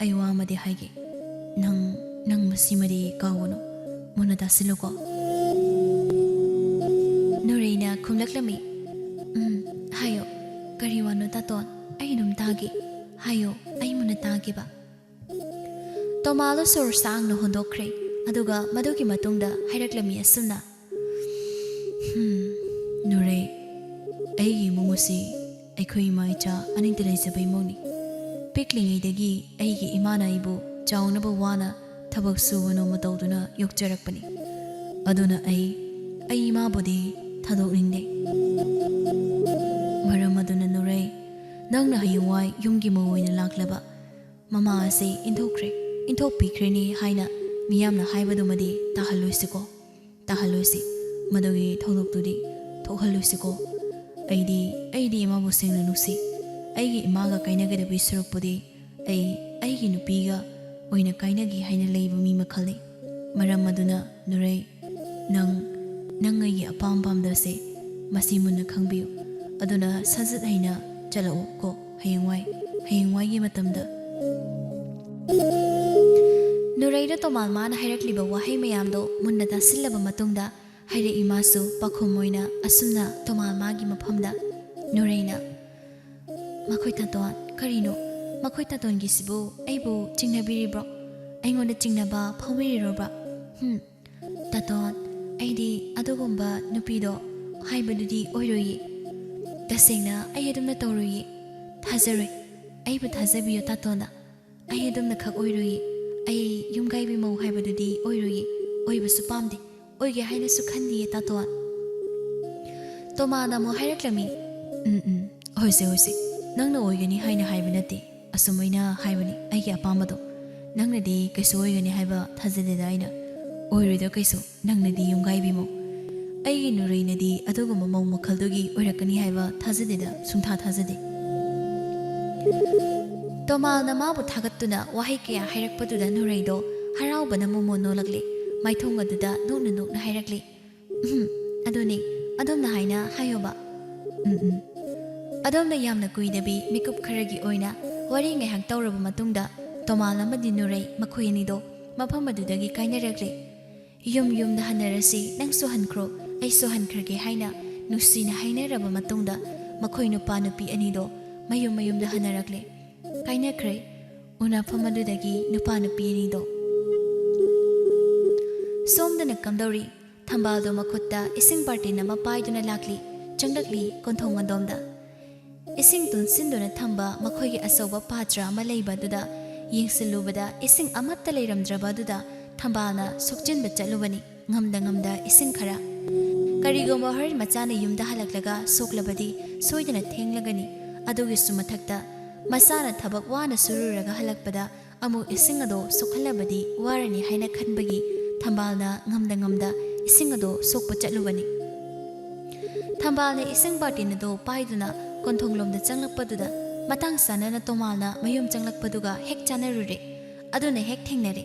ꯑꯩ ꯋꯥ ꯑꯃꯗꯤ ꯍꯥꯏꯒꯦ ꯅꯪ ꯃꯁꯤꯃꯗꯤ ꯀꯥꯎꯒꯅꯨ ꯃꯨꯟꯅ ꯇꯥꯁꯤꯜꯂꯨꯀꯣ ꯅꯨꯔꯩꯅ ꯈꯨꯝꯂꯛꯂꯝꯃꯤ ꯍꯥꯏꯌꯣ ꯀꯔꯤ ꯋꯥꯅꯣ ꯇꯥꯇꯣꯟ ꯑꯩ ꯑꯗꯨꯝ ꯇꯥꯒꯦ ꯍꯥꯏꯌꯣ ꯑꯩ ꯃꯨꯟꯅ ꯇꯥꯒꯦꯕ ꯇꯣꯃꯥꯜꯗꯣ ꯁꯣꯔ ꯁꯥꯡꯅ ꯍꯣꯟꯗꯣꯛꯈ꯭ꯔꯦ ꯑꯗꯨꯒ ꯃꯗꯨꯒꯤ ꯃꯇꯨꯡꯗ ꯍꯥꯏꯔꯛꯂꯝꯃꯤ ꯑꯁꯨꯝꯅ ꯅꯨꯔꯩ ꯑꯩꯒꯤ ꯏꯃꯨꯡ ꯑꯁꯤ ꯑꯩꯈꯣꯏ ꯏꯃꯥ ꯏꯆꯥ ꯑꯅꯤꯇ ꯂꯩꯖꯕ ꯏꯃꯨꯡꯅꯤ ꯄꯤꯛꯂꯤꯉꯩꯗꯒꯤ ꯑꯩꯒꯤ ꯏꯃꯥꯅ ꯑꯩꯕꯨ ꯆꯥꯎꯅꯕ ꯋꯥꯅ ꯊꯕꯛ ꯁꯨꯕ ꯅꯣꯝꯕ ꯇꯧꯗꯨꯅ ꯌꯣꯛꯆꯔꯛꯄꯅꯤ ꯑꯗꯨꯅ ꯑꯩ ꯏꯃꯥꯕꯨꯗꯤ ꯊꯥꯗꯣꯛꯅꯤꯡꯗꯦ ꯃꯔꯝ ꯑꯗꯨꯅ ꯅꯨꯔꯩ ꯅꯪꯅ ꯍꯌꯦꯡꯋꯥꯏ ꯌꯨꯝꯒꯤ ꯃꯧ ꯑꯣꯏꯅ ꯂꯥꯛꯂꯕ ꯃꯃꯥ ꯑꯁꯤ ꯏꯟꯊꯣꯛꯄꯤꯈ꯭ꯔꯅꯤ ꯍꯥꯏꯅ ꯃꯤꯌꯥꯝꯅ ꯍꯥꯏꯕꯗꯨꯃꯗꯤ ꯇꯥꯍꯜꯂꯣꯏꯁꯤ ꯃꯗꯨꯒꯤ ꯊꯧꯗꯣꯛꯇꯨꯗꯤ ꯊꯣꯛꯍꯜꯂꯣꯏꯁꯤꯀꯣ ꯑꯩꯗꯤ ꯏꯃꯥꯕꯨ ꯁꯦꯡꯅ ꯅꯨꯡꯁꯤ ꯑꯩꯒꯤ ꯏꯃꯥꯒ ꯀꯥꯏꯅꯒꯗꯕꯤ ꯁꯔꯨꯛꯄꯨꯗꯤ ꯑꯩꯒꯤ ꯅꯨꯄꯤꯒ ꯑꯣꯏꯅ ꯀꯥꯏꯅꯒꯤ ꯍꯥꯏꯅ ꯂꯩꯕ ꯃꯤ ꯃꯈꯜꯅꯤ ꯃꯔꯝ ꯑꯗꯨꯅ ꯅꯨꯔꯩ ꯅꯪ ꯑꯩꯒꯤ ꯑꯄꯥꯝ ꯄꯥꯝꯗꯕꯁꯦ ꯃꯁꯤ ꯃꯨꯟꯅ ꯈꯪꯕꯤꯌꯨ ꯑꯗꯨꯅ ꯁꯠ ꯍꯩꯅ ꯆꯠꯂꯛꯎ ꯀꯣ ꯍꯌꯦꯡꯋꯥꯏꯒꯤ ꯃꯇꯝꯗ ꯅꯨꯔꯩꯗ ꯇꯣꯃꯥꯜ ꯃꯥꯅ ꯍꯥꯏꯔꯛꯂꯤꯕ ꯋꯥꯍꯩ ꯃꯌꯥꯝꯗꯣ ꯃꯨꯟꯅ ꯇꯥꯁꯤꯜꯂꯕ ꯃꯇꯨꯡꯗ ꯍꯥꯏꯔꯛꯏ ꯃꯥꯁꯨ ꯄꯥꯈꯨꯝ ꯑꯣꯏꯅ ꯑꯁꯨꯝꯅ ꯇꯣꯃꯥꯜ ꯃꯥꯒꯤ ꯃꯐꯝꯗ ꯅꯨꯔꯩꯅ ꯃꯈꯣꯏ ꯇꯥꯇꯣꯟ ꯀꯔꯤꯅꯣ ꯃꯈꯣꯏ ꯇꯥꯇꯣꯟꯒꯤꯁꯤꯕꯨ ꯑꯩꯕꯨ ꯆꯤꯡꯅꯕꯤꯔꯤꯕ꯭ꯔꯣ ꯑꯩꯉꯣꯟꯗ ꯆꯤꯡꯅꯕ ꯐꯥꯎꯕꯤꯔꯤꯔꯣꯕ꯭ꯔꯥ ꯇꯥꯇꯣꯟ ꯑꯩꯗꯤ ꯑꯗꯨꯒꯨꯝꯕ ꯅꯨꯄꯤꯗꯣ ꯍꯥꯏꯕꯗꯨꯗꯤ ꯑꯣꯏꯔꯣꯏꯌꯦ ꯇꯁꯦꯡꯅ ꯑꯩ ꯑꯗꯨꯝꯅ ꯇꯧꯔꯣꯏꯌꯦ ꯊꯥꯖꯔꯣꯏ ꯑꯩꯕꯨ ꯊꯥꯖꯕꯤꯌꯣ ꯇꯥꯇꯣꯟꯗ ꯑꯩ ꯑꯗꯨꯝꯅ ꯈꯛ ꯑꯣꯏꯔꯣꯏꯌꯦ ꯑꯩ ꯌꯨꯝꯒꯥꯏꯕꯤ ꯃꯧ ꯍꯥꯏꯕꯗꯨꯗꯤ ꯑꯣꯏꯔꯣꯏꯌꯦ ꯑꯣꯏꯕꯁꯨ ꯄꯥꯝꯗꯦ ꯑꯣꯏꯒꯦ ꯍꯥꯏꯅꯁꯨ ꯈꯟꯗꯤꯌꯦ ꯇꯥꯇꯣꯟ ꯇꯣꯃꯥꯜꯅ ꯑꯃꯨꯛ ꯍꯥꯏꯔꯛꯂꯝꯃꯤ ꯍꯣꯏꯁꯦ ꯅꯪꯅ ꯑꯣꯏꯒꯅꯤ ꯍꯥꯏꯅ ꯍꯥꯏꯕ ꯅꯠꯇꯦ ꯑꯁꯨꯝꯃꯥꯏꯅ ꯍꯥꯏꯕꯅꯤ ꯑꯩꯒꯤ ꯑꯄꯥꯝꯕꯗꯣ ꯅꯪꯅꯗꯤ ꯀꯩꯁꯨ ꯑꯣꯏꯒꯅꯤ ꯍꯥꯏꯕ ꯊꯥꯖꯗꯦꯗ ꯑꯩꯅ ꯑꯣꯏꯔꯣꯏꯗ ꯀꯩꯁꯨ ꯅꯪꯅꯗꯤ ꯌꯨꯝꯒꯥꯏꯕꯤ ꯃꯧ ꯑꯩꯒꯤ ꯅꯨꯔꯩꯅꯗꯤ ꯑꯗꯨꯒꯨꯝꯕ ꯃꯧ ꯃꯈꯜꯗꯨꯒꯤ ꯑꯣꯏꯔꯛꯀꯅꯤ ꯍꯥꯏꯕ ꯊꯥꯖꯗꯦꯗ ꯁꯨꯡꯊꯥ ꯊꯥꯖꯗꯦ ꯇꯣꯃꯥꯜꯅ ꯃꯥꯕꯨ ꯊꯥꯒꯠꯇꯨꯅ ꯋꯥꯍꯩ ꯀꯌꯥ ꯍꯥꯏꯔꯛꯄꯗꯨꯗ ꯅꯨꯔꯩꯗꯣ ꯍꯔꯥꯎꯕꯅ ꯃꯣꯃꯣꯟ ꯅꯣꯜꯂꯛꯂꯤ ꯃꯥꯏꯊꯣꯡ ꯑꯗꯨꯗ ꯅꯣꯛꯅ ꯍꯥꯏꯔꯛꯂꯤ ꯑꯗꯨꯅꯤ ꯑꯗꯣꯝꯅ ꯍꯥꯏꯅ ꯍꯥꯏꯌꯣꯕ ꯑꯗꯣꯝꯅ ꯌꯥꯝꯅ ꯀꯨꯏꯗꯕꯤ ꯃꯤꯀꯨꯞ ꯈꯔꯒꯤ ꯑꯣꯏꯅ ꯋꯥꯔꯤ ꯉꯥꯏꯍꯥꯛ ꯇꯧꯔꯕ ꯃꯇꯨꯡꯗ ꯇꯣꯃꯥꯜ ꯑꯃꯗꯤ ꯅꯨꯔꯩ ꯃꯈꯣꯏ ꯑꯅꯤꯗꯣ ꯃꯐꯝ ꯑꯗꯨꯗꯒꯤ ꯀꯥꯏꯅꯔꯛꯂꯤ ꯌꯨꯝꯗ ꯍꯟꯅꯔꯁꯤ ꯅꯪꯁꯨ ꯍꯟꯈ꯭ꯔꯣ ꯑꯩꯁꯨ ꯍꯟꯈ꯭ꯔꯒꯦ ꯍꯥꯏꯅ ꯅꯨꯡꯁꯤꯅ ꯍꯥꯏꯅꯔꯕ ꯃꯇꯨꯡꯗ ꯃꯈꯣꯏ ꯅꯨꯄꯥ ꯅꯨꯄꯤ ꯑꯅꯤꯗꯣ ꯃꯌꯨꯝꯗ ꯍꯟꯅꯔꯛꯂꯤ ꯀꯥꯏꯅꯈ꯭ꯔꯦ ꯎꯅꯐꯝ ꯑꯗꯨꯗꯒꯤ ꯅꯨꯄꯥ ꯅꯨꯄꯤ ꯑꯅꯤꯗꯣ ꯁꯣꯝꯗꯅ ꯀꯝꯗꯧꯔꯤ ꯊꯝꯕꯥꯜꯗꯣ ꯃꯈꯨꯠꯇ ꯏꯁꯤꯡ ꯕꯥꯔꯇꯤꯟ ꯑꯃ ꯄꯥꯏꯗꯨꯅ ꯂꯥꯛꯂꯤ ꯆꯪꯂꯛꯂꯤ ꯀꯣꯟꯊꯣꯡ ꯑꯗꯣꯝꯗ ꯏꯁꯤꯡ ꯇꯨꯟꯁꯤꯟꯗꯨꯅ ꯊꯝꯕ ꯃꯈꯣꯏꯒꯤ ꯑꯆꯧꯕ ꯄꯥꯇ꯭ꯔ ꯑꯃ ꯂꯩꯕ ꯑꯗꯨꯗ ꯌꯦꯡꯁꯤꯜꯂꯨꯕꯗ ꯏꯁꯤꯡ ꯑꯃꯠꯇ ꯂꯩꯔꯝꯗ꯭ꯔꯕ ꯑꯗꯨꯗ ꯊꯝꯕꯥꯜꯅ ꯁꯣꯛꯆꯤꯟꯕ ꯆꯠꯂꯨꯕꯅꯤ ꯉꯝꯗ ꯏꯁꯤꯡ ꯈꯔ ꯀꯔꯤꯒꯨꯝꯕ ꯍꯣꯔꯦꯟ ꯃꯆꯥꯅ ꯌꯨꯝꯗ ꯍꯜꯂꯛꯂꯒ ꯁꯣꯛꯂꯕꯗꯤ ꯁꯣꯏꯗꯅ ꯊꯦꯡꯂꯒꯅꯤ ꯑꯗꯨꯒꯤꯁꯨ ꯃꯊꯛꯇ ꯃꯆꯥꯅ ꯊꯕꯛ ꯋꯥꯅ ꯁꯨꯔꯨꯔꯒ ꯍꯜꯂꯛꯄꯗ ꯑꯃꯨꯛ ꯏꯁꯤꯡ ꯑꯗꯣ ꯁꯣꯛꯍꯜꯂꯕꯗꯤ ꯋꯥꯔꯅꯤ ꯍꯥꯏꯅ ꯈꯟꯕꯒꯤ ꯊꯝꯕꯥꯜꯅ ꯉꯝꯗ ꯏꯁꯤꯡ ꯑꯗꯣ ꯁꯣꯛꯄ ꯆꯠꯂꯨꯕꯅꯤ ꯊꯝꯕꯥꯜꯅ ꯏꯁꯤꯡ ꯕꯥꯔꯇꯤꯟ ꯑꯗꯣ ꯄꯥꯏꯗꯨꯅ ꯀꯣꯟꯊꯣꯡꯂꯣꯝꯗ ꯆꯪꯂꯛꯄꯗꯨꯗ ꯃꯇꯥꯡ ꯆꯥꯅꯅ ꯇꯣꯃꯥꯜꯅ ꯃꯌꯨꯝ ꯆꯪꯂꯛꯄꯗꯨꯒ ꯍꯦꯛ ꯆꯥꯅꯔꯨꯔꯦ ꯑꯗꯨꯅ ꯍꯦꯛ ꯊꯦꯡꯅꯔꯦ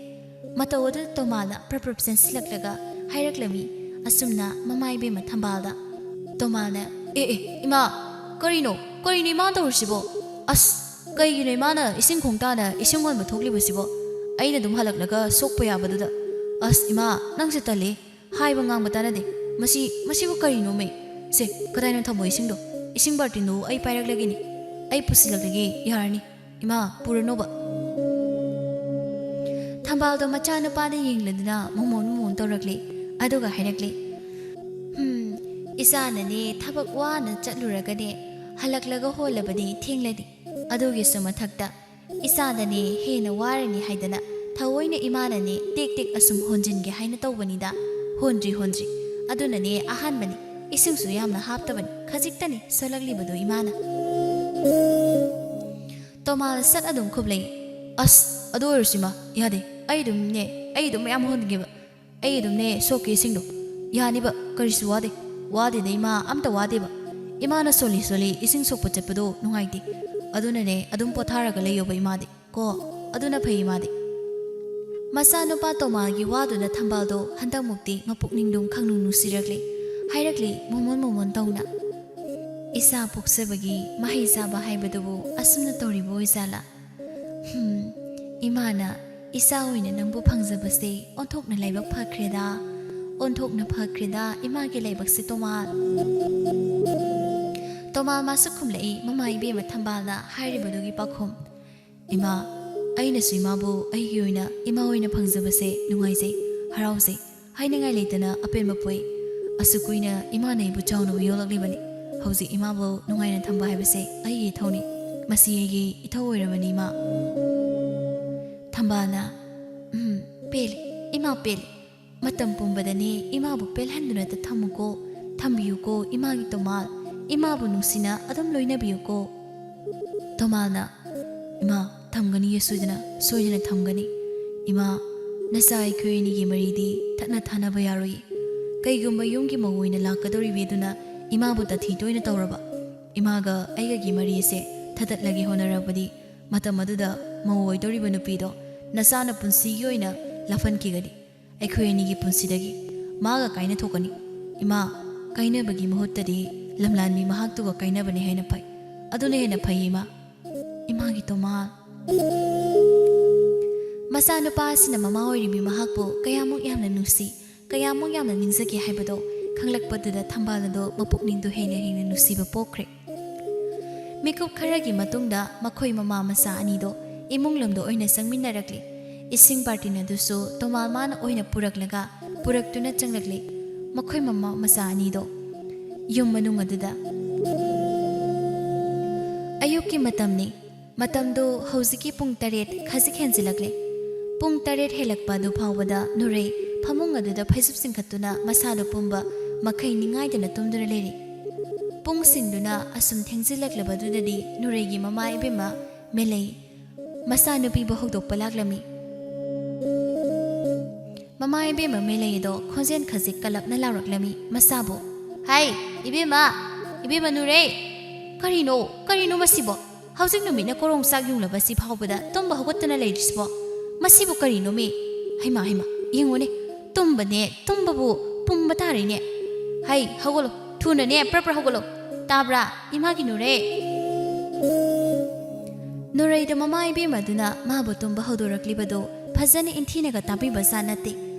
ꯃꯇꯧ ꯑꯗꯨ ꯇꯣꯃꯥꯜꯅ ꯄ꯭ꯔꯞ ꯆꯦꯟꯁꯤꯜꯂꯛꯂꯒ ꯍꯥꯏꯔꯛꯂꯝꯃꯤ ꯑꯁꯨꯝꯅ ꯃꯃꯥꯏꯕꯦꯝꯃ ꯊꯝꯕꯥꯜꯗ ꯇꯣꯃꯥꯜꯅ ꯏꯃꯥ ꯀꯔꯤꯅꯣ ꯏꯃꯥ ꯇꯧꯔꯤꯁꯤꯕꯣ ꯑꯁ ꯀꯩꯒꯤꯅꯣ ꯏꯃꯥꯅ ꯏꯁꯤꯡ ꯈꯣꯡꯇꯥꯅ ꯏꯁꯤꯡ ꯍꯣꯟꯕ ꯊꯣꯛꯂꯤꯕꯁꯤꯕꯣ ꯑꯩꯅ ꯑꯗꯨꯝ ꯍꯜꯂꯛꯂꯒ ꯁꯣꯛꯄ ꯌꯥꯕꯗꯨꯗ ꯑꯁ ꯏꯃꯥ ꯅꯪꯁꯦ ꯇꯜꯂꯦ ꯍꯥꯏꯕ ꯉꯥꯡꯕ ꯇꯥꯅꯗꯦ ꯃꯁꯤꯕꯨ ꯀꯔꯤꯅꯣꯃꯦ ꯁꯦ ꯀꯗꯥꯏꯅꯣ ꯊꯝꯃꯣ ꯏꯁꯤꯡꯗꯣ ꯏꯁꯤꯡ ꯕꯥꯔꯇꯤꯟꯗꯣ ꯑꯩ ꯄꯥꯏꯔꯛꯂꯒꯦꯅꯤ ꯑꯩ ꯄꯨꯁꯤꯜꯂꯛꯂꯒꯦ ꯌꯥꯔꯅꯤ ꯏꯃꯥ ꯄꯨꯔꯅꯣꯕ ꯊꯝꯕꯥꯜꯗꯣ ꯃꯆꯥꯅꯨꯄꯥꯗ ꯌꯦꯡꯂꯗꯨꯅ ꯃꯣꯃꯣꯟ ꯇꯧꯔꯛꯂꯦ ꯑꯗꯨꯒ ꯍꯥꯏꯔꯛꯂꯦ ꯏꯆꯥꯅꯅꯦ ꯊꯕꯛ ዋꯅ ꯆꯠꯂꯨꯔꯒꯅꯦ ꯍꯜꯂꯛꯂꯒ ꯍꯣꯜꯂꯕꯗꯤ ꯊꯦꯡꯂꯅꯤ ꯑꯗꯨꯒꯤꯁꯨ ꯃꯊꯛꯇ ꯏꯆꯥꯗꯅꯦ ꯍꯦꯟꯅ ꯋꯥꯔꯅꯤ ꯍꯥꯏꯗꯅ ꯊꯑꯣꯏꯅ ꯏꯃꯥꯅꯅꯦ ꯇꯦꯛ ꯑꯁꯨꯝ ꯍꯣꯟꯖꯤꯟꯒꯦ ꯍꯥꯏꯅ ꯇꯧꯕꯅꯤꯗ ꯍꯣꯟꯗ꯭ꯔꯤ ꯑꯗꯨꯅꯅꯦ ꯑꯍꯥꯟꯕꯅꯤ ꯏꯁꯤꯡꯁꯨ ꯌꯥꯝꯅ ꯍꯥꯞꯇꯕꯅꯤ ꯈꯖꯤꯛꯇꯅꯤ ꯁꯣꯜꯂꯛꯂꯤꯕꯗꯣ ꯏꯃꯥꯅ ꯇꯣꯃꯥꯜ ꯁꯠ ꯑꯗꯨꯝ ꯈꯨꯞꯂꯩ ꯑꯁ ꯑꯗꯨ ꯑꯣꯏꯔꯁꯨ ꯏꯃꯥ ꯌꯥꯗꯦ ꯑꯩ ꯑꯗꯨꯝ ꯃꯌꯥꯝ ꯍꯣꯟꯒꯦꯕ ꯑꯩ ꯑꯗꯨꯝꯅꯦ ꯁꯣꯛꯀꯦ ꯏꯁꯤꯡꯗꯣ ꯌꯥꯅꯤꯕ ꯀꯔꯤꯁꯨ ꯋꯥꯗꯦꯗ ꯏꯃꯥ ꯑꯝꯇ ꯋꯥꯗꯦꯕ ꯏꯃꯥꯅ ꯁꯣꯜꯂꯤ ising sokpa ꯆꯠꯄꯗꯣ ꯅꯨꯡꯉꯥꯏꯇꯦ ꯑꯗꯨꯅꯅꯦ ꯑꯗꯨꯝ ꯄꯣꯊꯥꯔꯒ ꯂꯩꯌꯣꯕ ꯏꯃꯥꯗꯤ ꯀꯣ ꯑꯗꯨꯅ ꯐꯩ ꯏꯃꯥꯗꯤ ꯃꯆꯥꯅꯨꯄꯥ ꯇꯣꯃꯥꯜꯒꯤ ꯋꯥꯗꯨꯅ ꯊꯝꯕꯥꯜꯗꯣ ꯍꯟꯗꯛꯃꯨꯛꯇꯤ ꯃꯄꯨꯛꯅꯤꯡꯗꯨꯝ ꯈꯪꯅꯨꯡ ꯅꯨꯡꯁꯤꯔꯛꯂꯦ ꯍꯥꯏꯔꯛꯂꯤ ꯃꯣꯃꯣꯟ ꯇꯧꯅ ꯏꯁꯥ ꯄꯣꯛꯆꯕꯒꯤ ꯃꯍꯩ ꯆꯥꯕ ꯍꯥꯏꯕꯗꯨꯕꯨ ꯑꯁꯨꯝꯅ ꯇꯧꯔꯤꯕ ꯑꯣꯏꯖꯥꯠꯂꯥ ꯏꯃꯥꯅ ꯏꯆꯥ ꯑꯣꯏꯅ ꯅꯪꯕꯨ ꯐꯪꯖꯕꯁꯦ ꯑꯣꯟꯊꯣꯛꯅ ꯂꯥꯏꯕꯛ ꯐꯈ꯭ꯔꯦꯗ ꯏꯃꯥꯒꯤ ꯂꯥꯏꯕꯛꯁꯦ ꯇꯣꯃꯥꯜ ꯃꯥꯁꯨ ꯈꯨꯝꯂꯛꯏ ꯃꯃꯥ ꯏꯕꯦꯝꯃ ꯊꯝꯕꯥꯜꯅ ꯍꯥꯏꯔꯤꯕꯗꯨꯒꯤ ꯄꯥꯎꯈꯨꯝ ꯏꯃꯥ ꯑꯩꯅꯁꯨ ꯏꯃꯥꯕꯨ ꯑꯩꯒꯤ ꯑꯣꯏꯅ ꯏꯃꯥ ꯑꯣꯏꯅ ꯐꯪꯖꯕꯁꯦ ꯅꯨꯡꯉꯥꯏꯖꯩ ꯍꯔꯥꯎꯖꯩ ꯍꯥꯏꯅꯤꯡꯉꯥꯏ ꯂꯩꯇꯅ ꯑꯄꯦꯟꯕ ꯄꯣꯛꯏ ꯑꯁꯨꯛ ꯀꯨꯏꯅ ꯏꯃꯥꯅ ꯑꯩꯕꯨ ꯆꯥꯎꯅꯕ ꯌꯣꯛꯂꯛꯂꯤꯕꯅꯤ ꯍꯧꯖꯤꯛ ꯏꯃꯥꯕꯨ ꯅꯨꯡꯉꯥꯏꯅ ꯊꯝꯕ ꯍꯥꯏꯕꯁꯦ ꯑꯩꯒꯤ ꯏꯊꯧꯅꯤ ꯃꯁꯤ ꯑꯩꯒꯤ ꯏꯊꯧ ꯑꯣꯏꯔꯕꯅꯤ ꯏꯃꯥ ꯊꯝꯕꯥꯜꯅ ꯄꯦꯜꯂꯤ ꯏꯃꯥ ꯄꯦꯜꯂꯤ ꯃꯇꯝ ꯄꯨꯝꯕꯗꯅꯦ ꯏꯃꯥꯕꯨ ꯄꯦꯜꯍꯟꯗꯨꯅꯇ ꯊꯝꯕꯤꯌꯨꯀꯣ 이마기 토말 이마부 누시나 아담 로이나비요고 토말나 이마 탐가니 예수드나 소이드나 탐가니 이마 나사이 크위니기 머리디 타나 타나바 야로이 kaiꯒꯨꯝꯕ ꯌꯨꯝꯒꯤ ꯃꯧ ꯑꯣꯏꯅ ꯂꯥꯛꯀꯗꯧꯔꯤꯕꯦꯗꯨꯅ ꯏꯃꯥꯕꯨ ꯇꯊꯤ ꯇꯣꯏꯅ ꯇꯧꯔꯕ ꯏꯃꯥꯒ ꯑꯩꯒꯒꯤ ꯃꯔꯤꯁꯦ ꯊꯗꯠꯂꯒꯦ ꯍꯣꯠꯅꯔꯕꯗꯤ ꯃꯇꯝ ꯑꯗꯨꯗ ꯃꯧ ꯑꯣꯏꯗꯧꯔꯤꯕ ꯅꯨꯄꯤꯗꯣ ꯅꯁꯥꯅ ꯄꯨꯟꯁꯤꯒꯤ ꯑꯣꯏꯅ ꯂꯥꯐꯟꯈꯤꯒꯅꯤ ꯑꯩꯈꯣꯏ ꯑꯅꯤꯒꯤ ꯄꯨꯟꯁꯤꯗꯒꯤ ꯃꯥꯒ ꯀꯥꯏꯅ ꯊꯣꯛꯀꯅꯤ ꯏꯃꯥ ꯀꯥꯏꯅꯕꯒꯤ ꯃꯍꯨꯠꯇꯗꯤ ꯂꯝꯂꯥꯟꯕꯤ ꯃꯍꯥꯛꯇꯨꯒ ꯀꯥꯏꯅꯕꯅ ꯍꯦꯟꯅ ꯐꯩ ꯑꯗꯨꯅ ꯍꯦꯟꯅ ꯐꯩ 이마기 토말 ꯃꯆꯥꯅꯨꯄꯥ ꯑꯁꯤꯅ ꯃꯃꯥ ꯑꯣꯏꯔꯤꯕꯤ ꯃꯍꯥꯛꯄꯨ ꯀꯌꯥꯃꯨꯛ ꯌꯥꯝꯅ ꯅꯨꯡꯁꯤ ꯀꯌꯥꯃꯨꯛ ꯌꯥꯝꯅ ꯅꯤꯡꯖꯒꯦ ꯍꯥꯏꯕꯗꯣ ꯈꯪꯂꯛꯄꯗꯨꯗ ꯊꯝꯕꯥꯜ ꯑꯗꯣ ꯃꯄꯨꯛꯅꯤꯡꯗꯨ ꯍꯦꯟꯅ ꯅꯨꯡꯁꯤꯕ ꯄꯣꯛꯈ꯭ꯔꯦ ꯃꯤꯀꯨꯞ ꯈꯔꯒꯤ ꯃꯇꯨꯡꯗ ꯃꯈꯣꯏ ꯃꯃꯥ ꯃꯆꯥ ꯑꯅꯤꯗꯣ ꯏꯃꯨꯡ ꯂꯝꯗ ꯑꯣꯏꯅ ꯆꯪꯃꯤꯟꯅꯔꯛꯂꯤ ꯏꯁꯤꯡ ꯕꯥꯔꯇꯤꯟ ꯑꯗꯨꯁꯨ ꯇꯣꯃꯥꯜ ꯃꯥꯅ ꯑꯣꯏꯅ ꯄꯨꯔꯛꯇꯨꯅ ꯆꯪꯂꯛꯂꯤ ꯃꯈꯣꯏ ꯃꯃꯥ ꯃꯆꯥ ꯑꯅꯤꯗꯣ ꯌꯨꯝ ꯃꯅꯨꯡ ꯑꯗꯨꯗ ꯑꯌꯨꯛꯀꯤ ꯃꯇꯝꯗꯣ ꯍꯧꯖꯤꯛꯀꯤ ꯄꯨꯡ 8 ꯈꯖꯤꯛ ꯍꯦꯟꯖꯤꯜꯂꯛꯂꯦ ꯄꯨꯡ 8 ꯍꯦꯜꯂꯛꯄ ꯑꯗꯨ ꯐꯥꯎꯕꯗ ꯅꯨꯔꯩ ꯐꯃꯨꯡ ꯑꯗꯨꯗ ꯐꯩꯖꯨꯞ ꯆꯤꯡꯈꯠꯇꯨꯅ ꯃꯁꯥꯗ ꯄꯨꯝꯕ ꯃꯈꯩ ꯅꯤꯡꯉꯥꯏꯗꯅ ꯇꯨꯝꯗꯨꯅ ꯂꯩꯔꯤ ꯄꯨꯡꯁꯤꯡꯗꯨꯅ ꯑꯁꯨꯝ ꯊꯦꯡꯖꯤꯜꯂꯛꯂꯕꯗꯨꯗꯗꯤ ꯅꯨꯔꯩꯒꯤ ꯃꯃꯥ ꯏꯕꯦꯝꯃ ꯃꯦꯂꯩ ꯃꯆꯥꯅꯨꯄꯤꯕꯨ ꯍꯧꯗꯣꯛꯄ ꯂꯥꯛꯂꯝꯃꯤ ꯃꯃꯥ ꯏꯕꯦꯝꯃ ꯃꯦꯂꯩ ꯑꯗꯣ ꯈꯣꯟꯖꯦꯜ ꯈꯖꯤꯛ ꯀꯂꯞꯅ ꯂꯥꯎꯔꯛꯂꯝꯃꯤ ꯃꯁꯥꯕꯨ ꯍꯥꯏ ꯏꯕꯦꯝꯃ ꯅꯨꯔꯩ ꯀꯔꯤꯅꯣ ꯃꯁꯤꯕꯣ ꯍꯧꯖꯤꯛ ꯅꯨꯃꯤꯠꯅ ꯀꯣꯔꯣꯡ ꯆꯥꯛ ꯌꯨꯡꯂꯕꯁꯤ ꯐꯥꯎꯕꯗ ꯇꯨꯝꯕ ꯍꯧꯒꯠꯇꯅ ꯂꯩꯔꯤꯁꯤꯕꯣ ꯃꯁꯤꯕꯨ ꯀꯔꯤꯅꯣꯃꯤ ꯍꯩꯃꯥ ꯌꯦꯡꯉꯨꯅꯦ ꯇꯨꯝꯕꯕꯨ ꯄꯨꯝꯕ ꯇꯥꯔꯤꯅꯦ ꯍꯩ ꯍꯧꯒꯠꯂꯣ ꯊꯨꯅꯅꯦ ꯄ꯭ꯔꯞ ꯍꯧꯒꯠꯂꯣ ꯇꯥꯕ꯭ꯔꯥ ꯏꯃꯥꯒꯤ ꯅꯨꯔꯩꯗ ꯃꯃꯥ ꯏꯕꯦꯝꯃꯗꯨꯅ ꯃꯥꯕꯨ ꯇꯨꯝꯕ ꯍꯧꯗꯣꯔꯛꯂꯤꯕꯗꯣ ꯐꯖꯅ ꯏꯟꯊꯤꯅꯒ ꯇꯥꯕꯤꯕ ꯖꯥꯠ ꯅꯠꯇꯦ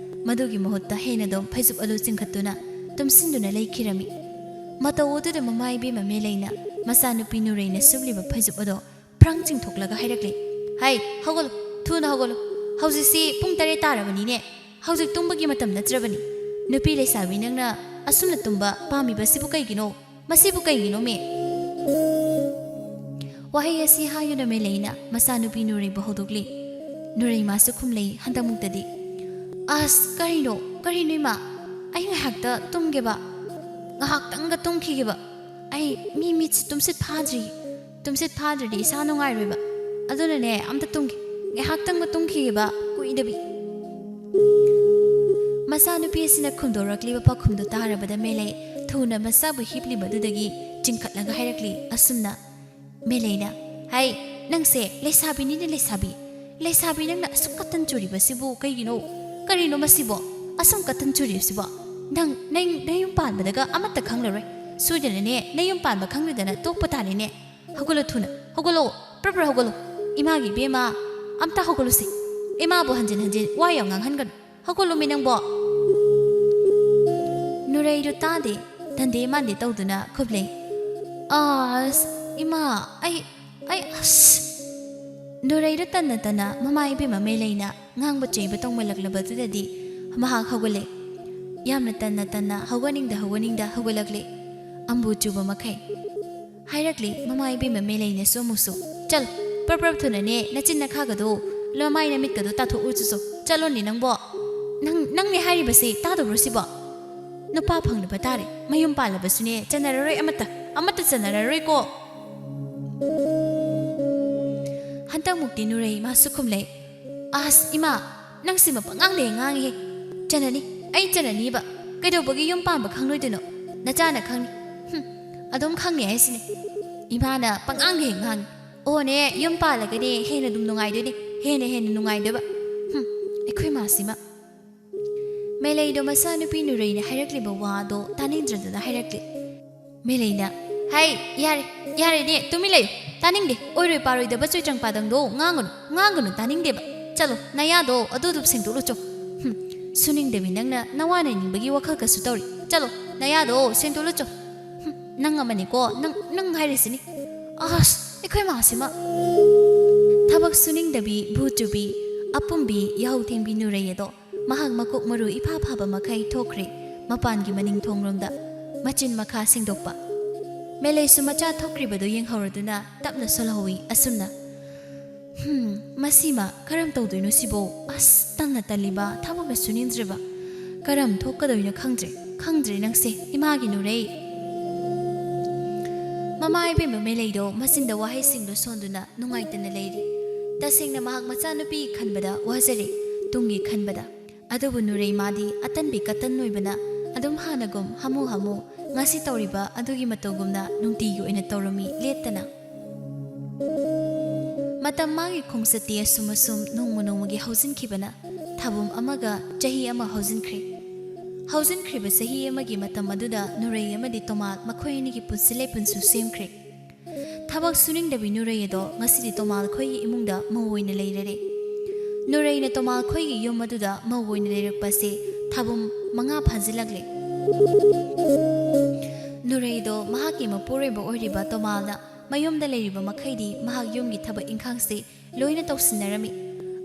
ꯃꯗꯨꯒꯤ ꯃꯍꯨꯠꯇ ꯍꯦꯟꯅꯗꯨꯝ ꯐꯩꯖꯨꯞ ꯑꯗꯨ ꯆꯤꯡꯈꯠꯇꯨꯅ ꯇꯨꯝꯁꯤꯟꯗꯨꯅ ꯂꯩꯈꯤꯔꯝꯃꯤ ꯃꯇꯧ ꯑꯗꯨꯗ ꯃꯃꯥ ꯏꯕꯦꯝꯃ ꯃꯦꯂꯩꯅ ꯃꯆꯥꯅꯨꯄꯤ ꯅꯨꯔꯩꯅ ꯁꯨꯞꯂꯤꯕ ꯐꯩꯖꯨꯞ ꯑꯗꯣ ꯄ꯭ꯔꯪ ꯆꯤꯡꯊꯣꯛꯂꯒ ꯍꯥꯏꯔꯛꯂꯤ ꯍꯥꯏ ꯍꯧꯒꯠꯂꯨ ꯊꯨꯅ ꯍꯧꯒꯠꯂꯨ ꯍꯧꯖꯤꯛꯁꯤ ꯄꯨꯡ 8 ꯇꯥꯔꯕꯅꯤꯅꯦ ꯍꯧꯖꯤꯛ ꯇꯨꯝꯕꯒꯤ ꯃꯇꯝ ꯅꯠꯇ꯭ꯔꯕꯅꯤ ꯅꯨꯄꯤ ꯂꯩꯁꯥꯕꯤ ꯅꯪꯅ ꯑꯁꯨꯝꯅ ꯇꯨꯝꯕ ꯄꯥꯝꯃꯤꯕꯁꯤꯕꯨ ꯀꯩꯒꯤꯅꯣ ꯃꯁꯤꯕꯨ ꯀꯩꯒꯤꯅꯣ ꯃꯦ ꯋꯥꯍꯩ ꯑꯁꯤ ꯍꯥꯏꯗꯨꯅ ꯃꯦꯂꯩꯅ ꯃꯆꯥꯅꯨꯄꯤ ꯅꯨꯔꯩꯕꯨ ꯍꯧꯗꯣꯛꯂꯤ ꯅꯨꯔꯩ ꯃꯥꯁꯨ ꯈꯨꯝꯂꯩ ꯍꯟꯗꯛꯃꯨꯛꯇꯗꯤ ꯑꯁ ꯀꯔꯤꯅꯣ ꯏꯃꯥ ꯑꯩ ꯉꯥꯏꯍꯥꯛꯇ ꯇꯨꯝꯒꯦꯕ ꯉꯥꯏꯍꯥꯛꯇꯪꯒ ꯇꯨꯝꯈꯤꯒꯦꯕ ꯑꯩ ꯃꯤꯠꯁꯤ ꯇꯨꯝꯁꯤꯠ ꯐꯥꯗ꯭ꯔꯗꯤ ꯏꯁꯥ ꯅꯨꯡꯉꯥꯏꯔꯣꯏꯕ ꯑꯗꯨꯅꯅꯦ ꯑꯝꯇ ꯇꯨꯝꯒꯦ ꯉꯥꯏꯍꯥꯛꯇꯪꯒ ꯇꯨꯝꯈꯤꯒꯦꯕ ꯀꯨꯏꯗꯕꯤ ꯃꯆꯥꯅꯨꯄꯤ ꯑꯁꯤꯅ ꯈꯨꯝꯗꯣꯔꯛꯂꯤꯕ ꯄꯥꯎꯈꯨꯝꯗꯨ ꯇꯥꯔꯕꯗ ꯃꯦꯂꯩ ꯊꯨꯅ ꯃꯆꯥꯕꯨ ꯍꯤꯞꯂꯤꯕꯗꯨꯗꯒꯤ ꯆꯤꯡꯈꯠꯂꯒ ꯍꯥꯏꯔꯛꯂꯤ ꯑꯁꯨꯝꯅ ꯃꯦꯂꯩꯅ ꯍꯥꯏ ꯅꯪꯁꯦ ꯂꯩꯁꯥꯕꯤꯅꯤꯅꯦ ꯂꯩꯁꯥꯕꯤ ꯅꯪꯅ ꯑꯁꯨꯛ ꯀꯇꯟ ꯆꯨꯔꯤꯕꯁꯤꯕꯨ ꯀꯔꯤꯅꯣ ꯃꯁꯤꯕꯣ ꯑꯁꯨꯝ ꯀꯇꯟ ꯆꯨꯔꯤꯕꯁꯤꯕꯣ ꯅꯌꯨꯝ ꯄꯥꯟꯕꯗꯒ ꯑꯃꯠꯇ ꯈꯪꯂꯔꯣꯏ ꯁꯣꯏꯗꯅꯅꯦ ꯅꯌꯨꯝ ꯄꯥꯟꯕ ꯈꯪꯂꯗꯅ ꯇꯣꯛꯄ ꯇꯥꯔꯦꯅꯦ ꯍꯧꯒꯠꯂꯣ ꯊꯨꯅ ꯍꯧꯒꯠꯂꯣ ꯄ꯭ꯔꯄ꯭ꯔ ꯍꯧꯒꯠꯂꯣ ꯏꯃꯥꯒꯤ ꯏꯕꯦꯝꯃ ꯑꯝꯇ ꯍꯧꯒꯠꯂꯨꯁꯤ ꯏꯃꯥꯕꯨ ꯍꯟꯖꯤꯟ ꯋꯥ ꯌꯥꯝ ꯉꯥꯡꯍꯟꯒꯅꯨ ꯍꯧꯒꯠꯂꯨꯃꯤ ꯅꯪꯕꯣ ꯅꯨꯔꯩꯗꯨ ꯇꯥꯗꯦ ꯇꯟꯗꯦ ꯃꯥꯟꯗꯦ ꯇꯧꯗꯨꯅ ꯈꯨꯞꯂꯩ ꯑꯁ ꯏꯃꯥ ꯑꯩ ꯑꯁ ꯅꯨꯔꯩꯗꯨ ꯇꯟꯅ ꯃꯃꯥ ꯏꯕꯦꯝꯃ ꯃꯦꯂꯩꯅ ꯉꯥꯡꯕ ꯆꯩꯕ ꯇꯧꯃꯜꯂꯛꯂꯕꯗꯨꯗꯗꯤ ꯃꯍꯥꯛ ꯍꯧꯒꯠꯂꯦ ꯌꯥꯝꯅ ꯇꯟꯅ ꯍꯧꯒꯠꯅꯤꯡꯗ ꯍꯧꯒꯠꯂꯛꯂꯦ ꯑꯝꯕꯨ ꯆꯨꯕ ꯃꯈꯩ ꯍꯥꯏꯔꯛꯂꯤ ꯃꯃꯥ ꯏꯕꯦꯝꯃ ꯃꯦꯂꯩꯅꯁꯨ ꯑꯃꯨꯛꯁꯨ ꯆꯠꯂꯣ ꯄ꯭ꯔꯞ ꯊꯨꯅꯅꯦ ꯅꯆꯤꯟ ꯅꯈꯥꯒꯗꯣ ꯂꯃꯥꯏ ꯅꯃꯤꯠꯀꯗꯣ ꯇꯥꯊꯣꯛꯎꯆꯨꯆꯣ ꯆꯠꯂꯣꯅꯦ ꯅꯪꯕꯣ ꯅꯪꯅꯦ ꯍꯥꯏꯔꯤꯕꯁꯤ ꯇꯥꯗꯕ꯭ꯔꯣ ꯁꯤꯕꯣ ꯅꯨꯄꯥ ꯐꯪꯂꯕ ꯇꯥꯔꯦ ꯃꯌꯨꯝ ꯄꯥꯜꯂꯕꯁꯨꯅꯦ ꯆꯟꯅꯔꯔꯣꯏ ꯑꯃꯠꯇ ꯆꯟꯅꯔꯔꯣꯏꯀꯣ ꯍꯟꯇꯛꯃꯨꯛꯇꯤ ꯅꯨꯔꯩ ꯃꯥꯁꯨ ꯈꯨꯝꯂꯩ ꯑꯁ ꯏꯃꯥ ꯅꯪꯁꯤꯃ ꯄꯪꯉꯥꯡꯗ ꯉꯥꯡꯉꯤꯍꯦ ꯑꯩ ꯆꯟꯅꯅꯤꯕ ꯀꯩꯗꯧꯕꯒꯤ ꯌꯨꯝ ꯄꯥꯟꯕ ꯈꯪꯂꯣꯏꯗꯣꯏꯅꯣ ꯅꯆꯥꯅ ꯈꯪꯅꯤ ꯑꯗꯨꯝ ꯈꯪꯉꯦ ꯍꯥꯏꯁꯤꯅꯦ ꯏꯃꯥꯅ ꯄꯪꯉꯥꯡꯗ ꯉꯥꯡꯉꯤ ꯑꯣꯅꯦ ꯌꯨꯝ ꯄꯥꯜꯂꯒꯅꯦ ꯍꯦꯟꯅ ꯑꯗꯨꯝ ꯅꯨꯡꯉꯥꯏꯗꯣꯏꯅꯦ ꯍꯦꯟꯅ ꯅꯨꯡꯉꯥꯏꯗꯣꯏꯕ ꯑꯩꯈꯣꯏ ꯃꯥꯁꯤꯃ ꯃꯦꯂꯩꯗꯣ ꯃꯆꯥꯅꯨꯄꯤ ꯅꯨꯔꯩꯅ ꯍꯥꯏꯔꯛꯂꯤꯕ ꯋꯥꯗꯣ ꯇꯥꯅꯤꯡꯗ꯭ꯔꯗꯨꯅ ꯍꯥꯏꯔꯛꯂꯤ ꯃꯦꯂꯩꯅ ꯍꯥꯏ ꯌꯥꯔꯦꯅꯦ ꯇꯨꯃꯤꯟ ꯂꯩꯌꯨ ꯇꯥꯅꯤꯡꯗꯦ ꯑꯣꯏꯔꯣꯏ ꯄꯥꯔꯣꯏꯗꯕ ꯆꯣꯏꯇ꯭ꯔꯪ ꯄꯥꯗꯪꯗꯣ ꯉꯥꯡꯒꯅꯨ ꯇꯥꯅꯤꯡꯗꯦꯕ ꯆꯠꯂꯣ ꯅꯌꯥꯗꯣ ꯑꯗꯨ ꯁꯦꯡꯗꯣꯛꯂꯨꯆꯣ ꯁꯨꯅꯤꯡꯗꯕꯤ ꯅꯪꯅ ꯅꯋꯥ ꯅꯩꯅꯤꯡꯕꯒꯤ ꯋꯥꯈꯜ ꯀꯁꯨ ꯇꯧꯔꯤ ꯆꯠꯂꯣ ꯅꯌꯥꯗꯣ ꯁꯦꯡꯗꯣꯛꯂꯨꯆꯣ ꯅꯪ ꯑꯃꯅꯤꯀꯣ ꯅꯪ ꯍꯥꯏꯔꯤꯁꯤꯅꯤ ꯑꯁ ꯑꯩꯈꯣꯏ ꯃꯥꯁꯤꯃ ꯊꯕꯛ ꯁꯨꯅꯤꯡꯗꯕꯤ ꯚꯨ ꯆꯨꯕꯤ ꯑꯄꯨꯝꯕꯤ ꯌꯥꯍꯧ ꯊꯦꯡꯕꯤ ꯅꯨꯔꯩ ꯑꯗꯣ ꯃꯍꯥꯛ ꯃꯀꯣꯛ ꯃꯔꯨ ꯏꯐꯥ ꯐꯥꯕ ꯃꯈꯩ ꯊꯣꯛꯈ꯭ꯔꯦ ꯃꯄꯥꯟꯒꯤ ꯃꯅꯤꯡ ꯊꯣꯡꯂꯣꯝꯗ ꯃꯆꯤꯟ ꯃꯈꯥ ꯁꯦꯡꯗꯣꯛꯄ ꯃꯦꯂꯩꯁꯨ ꯃꯆꯥ ꯊꯣꯛꯈ꯭ꯔꯤꯕꯗꯨ ꯌꯦꯡꯍꯧꯔꯗꯨꯅ ꯇꯞꯅ ꯁꯣꯜꯍꯧꯏ ꯑꯁꯨꯝꯅ ꯃꯁꯤꯃ ꯀꯔꯝ ꯇꯧꯗꯣꯏꯅꯣ ꯁꯤꯕꯣ ꯑꯁ ꯇꯜꯂꯤꯕ ꯊꯕꯛꯅ ꯁꯨꯅꯤꯡꯗ꯭ꯔꯤꯕ ꯀꯔꯝ ꯊꯣꯛꯀꯗꯣꯏꯅꯣ ꯈꯪꯗ꯭ꯔꯦ ꯅꯪꯁꯦ ꯏꯃꯥꯒꯤ ꯅꯨꯔꯩ ꯃꯃꯥ ꯏꯕꯦꯝꯃ ꯃꯦꯂꯩꯗꯣ ꯃꯆꯤꯟꯗ ꯋꯥꯍꯩꯁꯤꯡꯗꯣ ꯁꯣꯟꯗꯨꯅ ꯅꯨꯡꯉꯥꯏꯇꯅ ꯂꯩꯔꯤ ꯇꯁꯦꯡꯅ ꯃꯍꯥꯛ ꯃꯆꯥꯅꯨꯄꯤ ꯈꯟꯕꯗ ꯋꯥꯖꯔꯦ ꯇꯨꯡꯒꯤ ꯈꯟꯕꯗ ꯑꯗꯨꯕꯨ ꯅꯨꯔꯩ ꯃꯥꯗꯤ ꯑꯇꯟꯕꯤ ꯀꯇꯟ ꯑꯣꯏꯕꯅ ꯑꯗꯨꯝ ꯍꯥꯟꯅꯒꯨꯝ ꯍꯥꯃꯨ ꯉꯁꯤ ꯇꯧꯔꯤꯕ ꯑꯗꯨꯒꯤ ꯃꯇꯧꯒꯨꯝꯅ ꯅꯨꯡꯇꯤꯒꯤ ꯑꯣꯏꯅ ꯇꯧꯔꯝꯃꯤ ꯂꯦꯞꯇꯅ ꯃꯇꯝ ꯃꯥꯒꯤ ꯈꯣꯡꯆꯠꯇꯤ ꯑꯁꯨꯝ ꯅꯣꯡꯃꯒꯤ ꯍꯧꯖꯤꯟꯈꯤꯕꯅ ꯊꯥꯕꯨꯝ ꯑꯃꯒ ꯆꯍꯤ ꯑꯃ ꯍꯧꯖꯤꯟꯈ꯭ꯔꯤꯕ ꯆꯍꯤ ꯑꯃꯒꯤ ꯃꯇꯝ ꯑꯗꯨꯗ ꯅꯨꯔꯩ ꯑꯃꯗꯤ ꯇꯣꯃꯥꯜ ꯃꯈꯣꯏ ꯑꯅꯤꯒꯤ ꯄꯨꯟꯁꯤ ꯂꯩꯄꯨꯟꯁꯨ ꯁꯦꯝꯈ꯭ꯔꯦ ꯊꯕꯛ ꯁꯨꯅꯤꯡꯗꯕꯤ ꯅꯨꯔꯩ ꯑꯗꯣ ꯉꯁꯤꯗꯤ ꯇꯣꯃꯥꯜ ꯈꯣꯏꯒꯤ ꯏꯃꯨꯡꯗ ꯃꯧ ꯑꯣꯏꯅ ꯂꯩꯔꯔꯦ ꯅꯨꯔꯩꯅ ꯇꯣꯃꯥꯜ ꯈꯣꯏꯒꯤ ꯌꯨꯝ ꯑꯗꯨꯗ ꯃꯧ ꯑꯣꯏꯅ ꯂꯩꯔꯛꯄꯁꯦ ꯊꯥꯕꯨꯝ 5 ꯐꯥꯖꯤꯜꯂꯛꯂꯦ ꯅꯨꯔꯩꯗꯣ ꯃꯍꯥꯛꯀꯤ ꯃꯄꯨꯔꯣꯏꯕ ꯑꯣꯏꯔꯤꯕ ꯇꯣꯃꯥꯜꯅ ꯃꯌꯨꯝꯗ ꯂꯩꯔꯤꯕ ꯃꯈꯩꯗꯤ ꯃꯍꯥꯛ ꯌꯨꯝꯒꯤ ꯊꯕꯛ ꯏꯪꯈꯥꯡꯁꯦ ꯂꯣꯏꯅ ꯇꯧꯁꯤꯟꯅꯔꯝꯃꯤ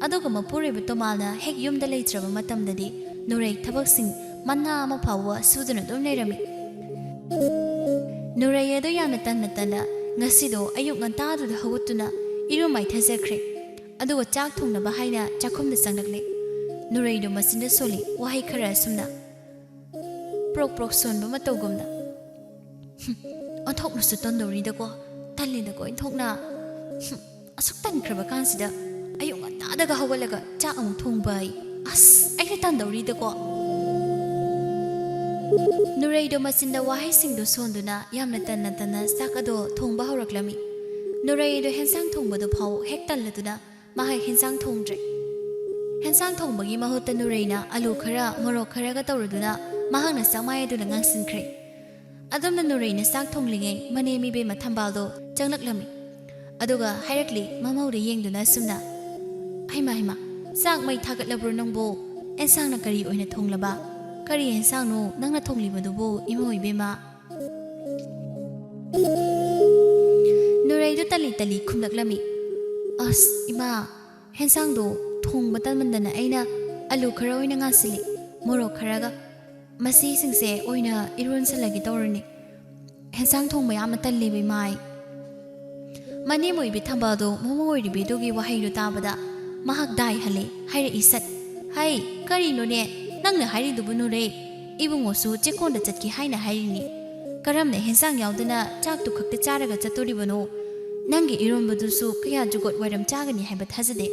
ꯑꯗꯨꯒ ꯃꯄꯨꯔꯣꯏꯕ ꯇꯣꯃꯥꯜꯅ ꯍꯦꯛ ꯌꯨꯝꯗ ꯂꯩꯇ꯭ꯔꯕ ꯃꯇꯝꯗꯗꯤ ꯅꯨꯔꯩ ꯊꯕꯛꯁꯤꯡ ꯃꯅꯥ ꯑꯃ ꯐꯥꯎꯕ ꯁꯨꯗꯨꯅ ꯑꯗꯨꯝ ꯂꯩꯔꯝꯃꯤ ꯅꯨꯔꯩ ꯑꯗꯨ ꯌꯥꯝꯅ ꯇꯟꯅ ꯉꯁꯤꯗꯣ ꯑꯌꯨꯛ ꯉꯟꯇꯥꯗꯨꯗ ꯍꯧꯒꯠꯇꯨꯅ ꯏꯔꯨ ꯃꯥꯏꯊꯖꯈ꯭ꯔꯦ ꯑꯗꯨꯒ ꯆꯥꯛ ꯊꯣꯡꯅꯕ ꯍꯥꯏꯅ ꯆꯥꯛꯈꯨꯝꯗ ꯆꯪꯂꯛꯂꯦ ꯅꯨꯔꯩꯗꯣ ꯃꯆꯤꯟꯗ ꯁꯣꯜꯂꯤ ꯋꯥꯍꯩ ꯈꯔ ꯑꯁꯨꯝꯅ ꯄ꯭ꯔꯣꯛ ꯁꯣꯟꯕ ꯃꯇꯧꯒꯨꯝꯅ ꯑꯣꯟꯊꯣꯛꯅꯁꯨ ꯇꯟꯗꯧꯔꯤꯗꯀꯣ ꯇꯜꯂꯤꯗꯀꯣ ꯏꯟꯊꯣꯛꯅ ꯑꯁꯨꯛ ꯇꯟꯈ꯭ꯔꯕ ꯀꯥꯟꯁꯤꯗ ꯑꯌꯨꯛ ꯉꯟꯇꯥꯗꯒ ꯍꯧꯒꯠꯂꯒ ꯆꯥꯛ ꯑꯃꯨꯛ ꯊꯣꯡꯕ ꯑꯁ ꯑꯩꯅ ꯇꯟꯗꯧꯔꯤꯗꯀꯣ ꯅꯨꯔꯩꯗꯣ ꯃꯆꯤꯟꯗ ꯋꯥꯍꯩꯁꯤꯡꯗꯣ ꯁꯣꯟꯗꯨꯅ ꯌꯥꯝꯅ ꯇꯟꯅ ꯆꯥꯛ ꯑꯗꯣ ꯊꯣꯡꯕ ꯍꯧꯔꯛꯂꯝꯃꯤ ꯅꯨꯔꯩꯗꯣ ꯍꯦꯟꯁꯥꯡ ꯊꯣꯡꯕꯗꯣ ꯐꯥꯎ ꯍꯦꯛ ꯇꯜꯂꯗꯨꯅ ꯃꯍꯥꯛ ꯍꯦꯟꯁꯥꯡ ꯊꯣꯡꯗ꯭ꯔꯦ ꯍꯦꯟꯁꯥꯡ ꯊꯣꯡꯕꯒꯤ ꯃꯍꯨꯠꯇ ꯅꯨꯔꯩꯅ ꯑꯂꯨ ꯈꯔ ꯃꯣꯔꯣꯛ ꯈꯔꯒ ꯇꯧꯔꯗꯨꯅ ꯃꯍꯥꯛꯅ ꯆꯥꯛꯃꯥꯏ ꯑꯗꯨꯅ ꯉꯥꯡꯁꯤꯟꯈ꯭ꯔꯦ ꯑꯗꯨꯝꯅ ꯅꯨꯔꯩꯅ ꯆꯥꯛ ꯊꯣꯡꯂꯤꯉꯩ ꯃꯅꯦꯝ ꯏꯕꯦꯝꯃ ꯊꯝꯕꯥꯜꯗꯣ ꯆꯪꯂꯛꯂꯝꯃꯤ ꯑꯗꯨꯒ ꯍꯥꯏꯔꯛꯂꯤ ꯃꯃꯧꯗ ꯌꯦꯡꯗꯨꯅ ꯑꯁꯨꯝꯅ ꯍꯩꯃꯥ ꯆꯥꯛ ꯃꯩ ꯊꯥꯒꯠꯂꯕ꯭ꯔꯣ ꯅꯪꯕꯨ ꯑꯦꯟꯁꯥꯡꯅ ꯀꯔꯤ ꯑꯣꯏꯅ ꯊꯣꯡꯂꯕ ꯀꯔꯤ ꯑꯦꯟꯁꯥꯡꯅꯣ ꯅꯪꯅ ꯊꯣꯡꯂꯤꯕꯗꯨꯕꯨ ꯏꯃꯧ ꯏꯕꯦꯝꯃ नुरैदो तली तली खुमलक्लमी अस इमा हेंसांगदो थोंबा तन्मंदना अइना आलू खरा ओइना ngaसिलि मोरोक खरागा मसी सिंगसे ओइना इरोन सलगी तौरनी हेंसांग थोंबा याम तल्लिबि माई मनी मोइबि थंबादो मोमोइरिबि दोगी वहाइरो ताबदा महक दाई हले हाइरे इसत हाय करिनोने नंगना हाइरिदुबु नुरे इबुंगोसु चेकोंदा चटकी हाइना हाइरिनी करमने हेंसांग यावदना चाकतु खक्ते चारगा चतोरिबनो नंगी इरोनबदुसु कया जुगोट वरम चागनी हाइबा थाजदे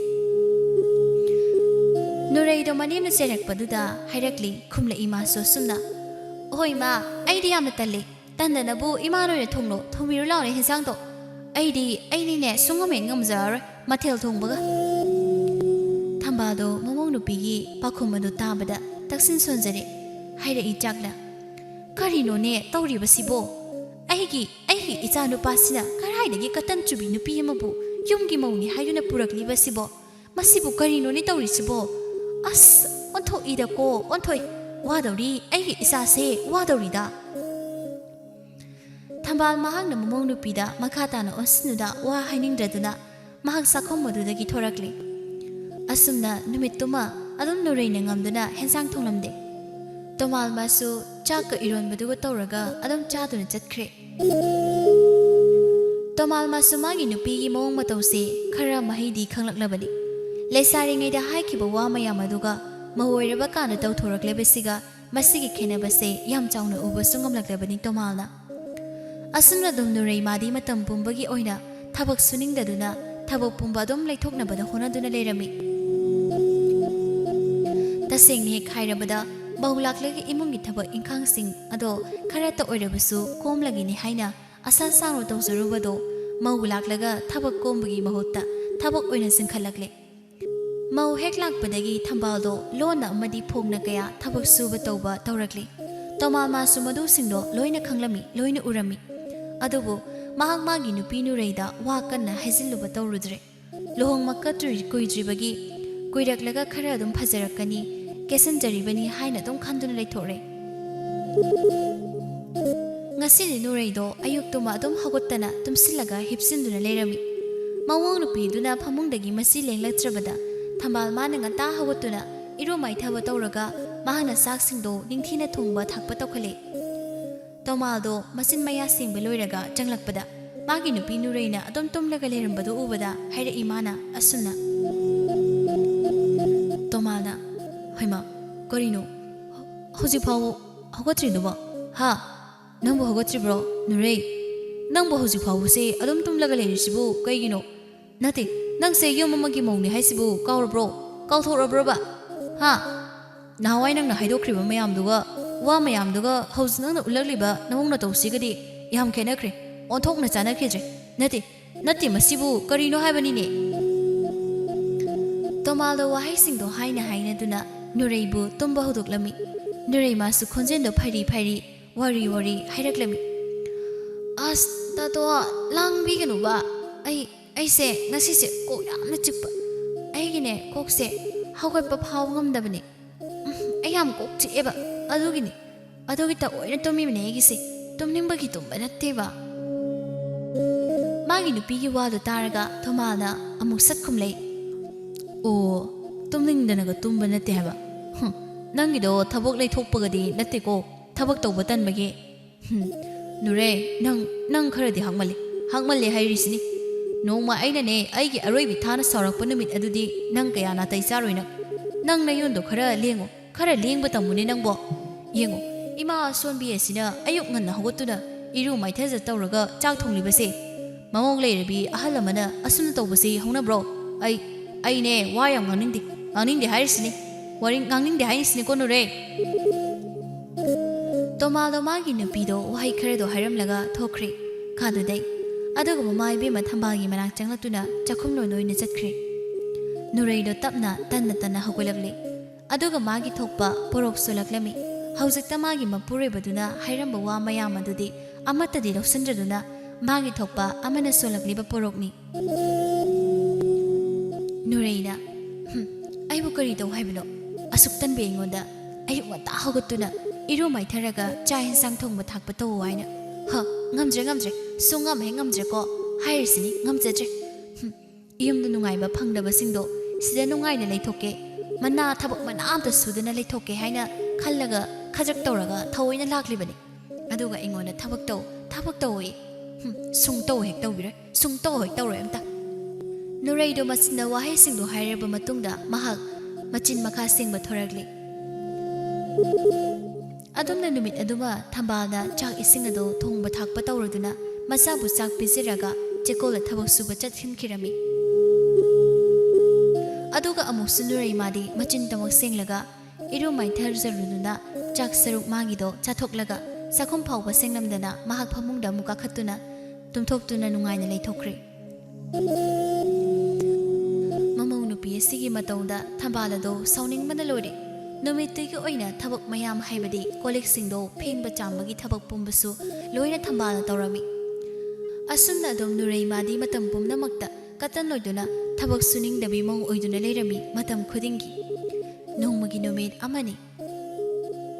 नुरैदो मनीमना चेरकपदुदा हाइरकली खुमला इमासो सुमना ओय मा आइदि यामना तल्ले तंदनबु इमानोने थोंलो थोमिरो लाउने हेंसांगदो अइदिने सुंगमे ngamjar mathel thongbaga thambado momong nupigi pakhumadu tabada taksin sonjare haira ichakla karino ne tawri basibo aigi icha nupa sina karaidagi katan chubi nupi amabu yumgi mauni hayuna purakli basibo masibu karino ne tawri sibo as ontho ida ko onthoi wadawri aigi isa se wadawri da Thambal mahang na momong nupida makata na osnuda wa hainingdraduna mahag sakhom madudagi thorakli asumna numituma adum nurai na ngamduna hensang thonglamde tomal masu chaka iron baduga tawraga adum chaduna chatkhre tomal masu magi nupigi mong matawse khara mahidi khanglaklabadi leisari ngai da haikiba wa mayam aduga mahoiraba kana taw thoraklebesiga masigi khenabase yam chawna uba sungamlaklabani tomalna असुमना दुम नुरै मादी मतम पुंबगी ओइना थबक सुनिंगदुना थबक पुंबा दुम लैथोकनबदा होनादुना लेरमी तसेंगनि खाइरबदा बहुलाक्लगे इमुंगी थबक इंखांगसिंग अदो खरात ओइरबसु कोमलगिनि हाइना असा सांरो तौजरुबदो मौलाक्लगा थबक कोमबगी महोत्ता थबक ओइना सिंखलक्ले मौ हेक लाक्पदगी थंबालदो लोना अमदी फोगना कया थबक सुबा तौबा तौरक्ले तोमा मासु मदु सिंगदो लोइना खंगलमी लोइना उरमी अदुबु महक मागी नुपी नुरैदा वा कन्ना हाइजिल्लुबा तौरुद्रे लोहंग मक्कत्रुइ कुइद्रिबगी कुइरक्लगा खरा अदुम फजरकनी केसनजरिबनी हाइना अदुम खंदुना लैथोरे ngasi नुरैदो अयुक्तुमा अदुम हगोत्तना तुमसिलगा हिपसिन्दुना लेरमी मवंग नुपीदुना फमुंगदगी मसी लेंगलत्रबदा थंबाल माना ngata हगोत्तुना इरो माइथाबा तौरगा mahana saksingdo ningthina thongba thakpa tawkhale Tomaldo masin maya singba loiraga changlakpada magi nupi nureina adom tomlaga lerambadu ubada haira imana asuna Tomalna hoima korino hoji phaw hogotri doba ha nangbo hogotri bro nurei nangbo hoji phaw se adom tomlaga lerisibu kaigino nate nang se yomamagi mongni haisibu kaur bro kauthora bro ba ha Nahawai nang na haidokriba mayamduga wa mayamduga hauznang na ulakliba namong na tawsigadi yam kenakre onthok na chanakhitre nati masibu karino haibani ne Tomaldo wahai singdo haina duna nureibu tumba hudoklami nurei masu khonjendo phairi wari hairaklami as tato langbi ganu ba ai se ngasi se ko yamna chikpa ai gine kokse hawgatpa phaw ngamdabani ayam kokchi eba adugi ta oina tomi mene gisi tomningbagi tumba natteba magi nupigi wadu taraga Tomalna amuk satkhumlei o tomningdanaga tumba natte haba nangido thabok lei thokpagadi natte ko thabok tawba tanbage nure nang kharadi hangmale hairisini nongma aina ne aigi aroibi thana saurakpa numit adudi nang kaya na tai charoina nang nayondo khara lengba tamune nangbo yengo ima sonbi asina ayuk nganna hogotuna iru maithaja tawraga chak thonglibase mamong leirabi ahalamana asuna tawbase hongna bro ai ne wayam ngangning de hairisini waring ngangning de hairisini konure Tomaldo magi nupido wahai kharado hairamlaga thokre khadudai aduga mamai be mathambagi manak changlatuna chakhumno noina chatkre Nureido tapna tanna hogolakle aduga magi thokpa porok solaklami haujikta magi mapure baduna hairamba wa mayam adudi amata di losandraduna magi thokpa amana solakliba porokni Nureina aibu kari to haibno asuktan be ngonda ayuk mata hogotuna iru maitharaga cha hensang thongba thakpa to waina ha ngamjre sungam he ngamjre ko ꯍꯥꯏꯔꯤꯁꯤꯅꯤ ꯉꯝꯖꯗ꯭ꯔꯦ ꯌꯨꯝꯗ ꯅꯨꯡꯉꯥꯏꯕ ꯐꯪꯗꯕꯁꯤꯡꯗꯣ ꯁꯤꯗ ꯅꯨꯡꯉꯥꯏꯅ ꯂꯩꯊꯣꯛꯀꯦ ꯃꯅꯥ ꯊꯕꯛ ꯃꯅꯥ ꯑꯝꯇ ꯁꯨꯗꯅ ꯂꯩꯊꯣꯛꯀꯦ ꯍꯥꯏꯅ ꯈꯜꯂꯒ ꯈꯖꯛ ꯇꯧꯔꯒ ꯊꯑꯣꯏꯅ ꯂꯥꯛꯂꯤꯕꯅꯤ ꯑꯗꯨꯒ ꯑꯩꯉꯣꯟꯗ ꯊꯕꯛ ꯇꯧꯏ ꯁꯨꯡꯇꯧ ꯍꯦꯛ ꯇꯧꯕꯤꯔꯣꯏ ꯁꯨꯡꯇꯧ ꯍꯦꯛ ꯇꯧꯔꯣꯏ ꯑꯝꯇ ꯅꯨꯔꯩꯗꯣ ꯃꯆꯤꯟꯗ ꯋꯥꯍꯩꯁꯤꯡꯗꯣ ꯍꯥꯏꯔꯕ ꯃꯇꯨꯡꯗ ꯃꯍꯥꯛ ꯃꯆꯤꯟ ꯃꯈꯥ ꯁꯦꯡꯕ ꯊꯣꯔꯛꯂꯤ ꯑꯗꯨꯝꯅ ꯅꯨꯃꯤꯠ ꯑꯗꯨꯃ ꯊꯝꯕꯥꯜꯅ ꯆꯥꯛ ꯏꯁꯤꯡ ꯑꯗꯨ ꯊꯣꯡꯕ ꯊꯥꯛꯄ ꯇꯧꯔꯗꯨꯅ ꯃꯆꯥꯕꯨ ꯆꯥꯛ ꯄꯤꯖꯔꯒ ꯆꯦꯛꯀꯣꯜꯗ ꯊꯕꯛ ꯁꯨꯕ ꯆꯠꯈꯤꯔꯝꯃꯤ ꯑꯗꯨꯒ ꯑꯃꯨꯛꯁꯨ ꯅꯨꯔꯩ ꯃꯥꯗꯤ ꯃꯆꯤꯟ ꯇꯃꯛ ꯁꯦꯡꯂꯒ ꯏꯔꯨ ꯃꯥꯏꯊꯖꯔꯨꯗꯨꯅ ꯆꯥꯛ ꯁꯔꯨꯛ ꯃꯥꯒꯤꯗꯣ ꯆꯥꯊꯣꯛꯂꯒ ꯆꯥꯛꯈꯨꯝ ꯐꯥꯎꯕ ꯁꯦꯡꯂꯝꯗꯅ ꯃꯍꯥꯛ ꯐꯃꯨꯡꯗ ꯑꯃꯨꯛ ꯀꯥꯈꯠꯇꯨꯅ ꯇꯨꯝꯊꯣꯛꯇꯨꯅ ꯅꯨꯡꯉꯥꯏꯅ ꯂꯩꯊꯣꯛꯈ꯭ꯔꯦ ꯃꯃꯧ ꯅꯨꯄꯤ ꯑꯁꯤꯒꯤ ꯃꯇꯧꯗ ꯊꯝꯕꯥꯜ ꯑꯗꯣ ꯁꯥꯎꯅꯤꯡꯕꯅ ꯂꯣꯏꯔꯦ ꯅꯨꯃꯤꯠꯇꯨꯒꯤ ꯑꯣꯏꯅ ꯊꯕꯛ ꯃꯌꯥꯝ ꯍꯥꯏꯕꯗꯤ ꯀꯣꯜꯂꯤꯛꯁꯤꯡꯗꯣ ꯐꯦꯡꯕ ꯆꯥꯝꯕꯒꯤ ꯊꯕꯛ ꯄꯨꯝꯕꯁꯨ ꯂꯣꯏꯅ ꯊꯝꯕꯥꯜꯅ ꯇꯧꯔꯝꯃꯤ ꯑꯁꯨꯝꯅ ꯑꯗꯨꯝ ꯅꯨꯔꯩ ꯃꯥꯗꯤ ꯃꯇꯝ ꯄꯨꯝꯅꯃꯛꯇ ꯀꯇꯟ ꯑꯣꯏꯗꯨꯅ ꯊꯕꯛ ꯁꯨꯅꯤꯡꯗꯕꯤ ꯃꯧ ꯑꯣꯏꯗꯨꯅ ꯂꯩꯔꯝꯃꯤ ꯃꯇꯝ ꯈꯨꯗꯤꯡꯒꯤ ꯅꯣꯡꯃꯒꯤ ꯅꯨꯃꯤꯠ ꯑꯃꯅꯤ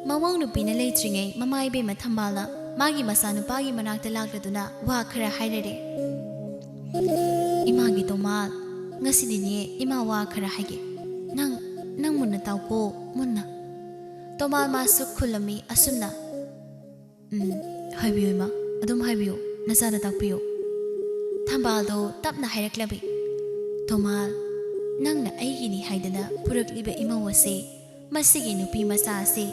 ꯃꯃꯧ ꯅꯨꯄꯤꯅ ꯂꯩꯇ꯭ꯔꯤꯉꯩ ꯃꯃꯥ ꯏꯕꯦꯝꯃ ꯊꯝꯕꯥꯜꯅ ꯃꯥꯒꯤ ꯃꯆꯥꯅꯨꯄꯥꯒꯤ ꯃꯅꯥꯛꯇ ꯂꯥꯛꯂꯗꯨꯅ ꯋꯥ ꯈꯔ ꯍꯥꯏꯔꯔꯦ ꯏꯃꯥꯒꯤ ꯇꯣꯃꯥꯜ ꯉꯁꯤꯗꯤꯅꯦ ꯏꯃꯥ ꯋꯥ ꯈꯔ ꯍꯥꯏꯒꯦ ꯅꯪ ꯃꯨꯟꯅ ꯇꯥꯎꯀꯣ ꯃꯨꯟꯅ ꯇꯣꯃꯥꯜ ꯃꯥꯁꯨ ꯈꯨꯜꯂꯝꯃꯤ ꯑꯁꯨꯝꯅ ꯍꯥꯏꯕꯤꯌꯨ ꯏꯃꯥ ꯑꯗꯨꯝ ꯍꯥꯏꯕꯤꯌꯨ ꯅꯆꯥꯗ ꯇꯥꯛꯄꯤꯌꯨ ꯊꯝꯕꯥꯜꯗꯣ ꯇꯞꯅ ꯍꯥꯏꯔꯛꯂꯝꯃꯤ ꯇꯣꯃꯥꯜ ꯅꯪꯅ ꯑꯩꯒꯤꯅꯤ ꯍꯥꯏꯗꯅ ꯄꯨꯔꯛꯂꯤꯕ ꯏꯃꯧ ꯑꯁꯤ ꯃꯁꯤꯒꯤ ꯅꯨꯄꯤ ꯃꯆꯥ ꯑꯁꯤ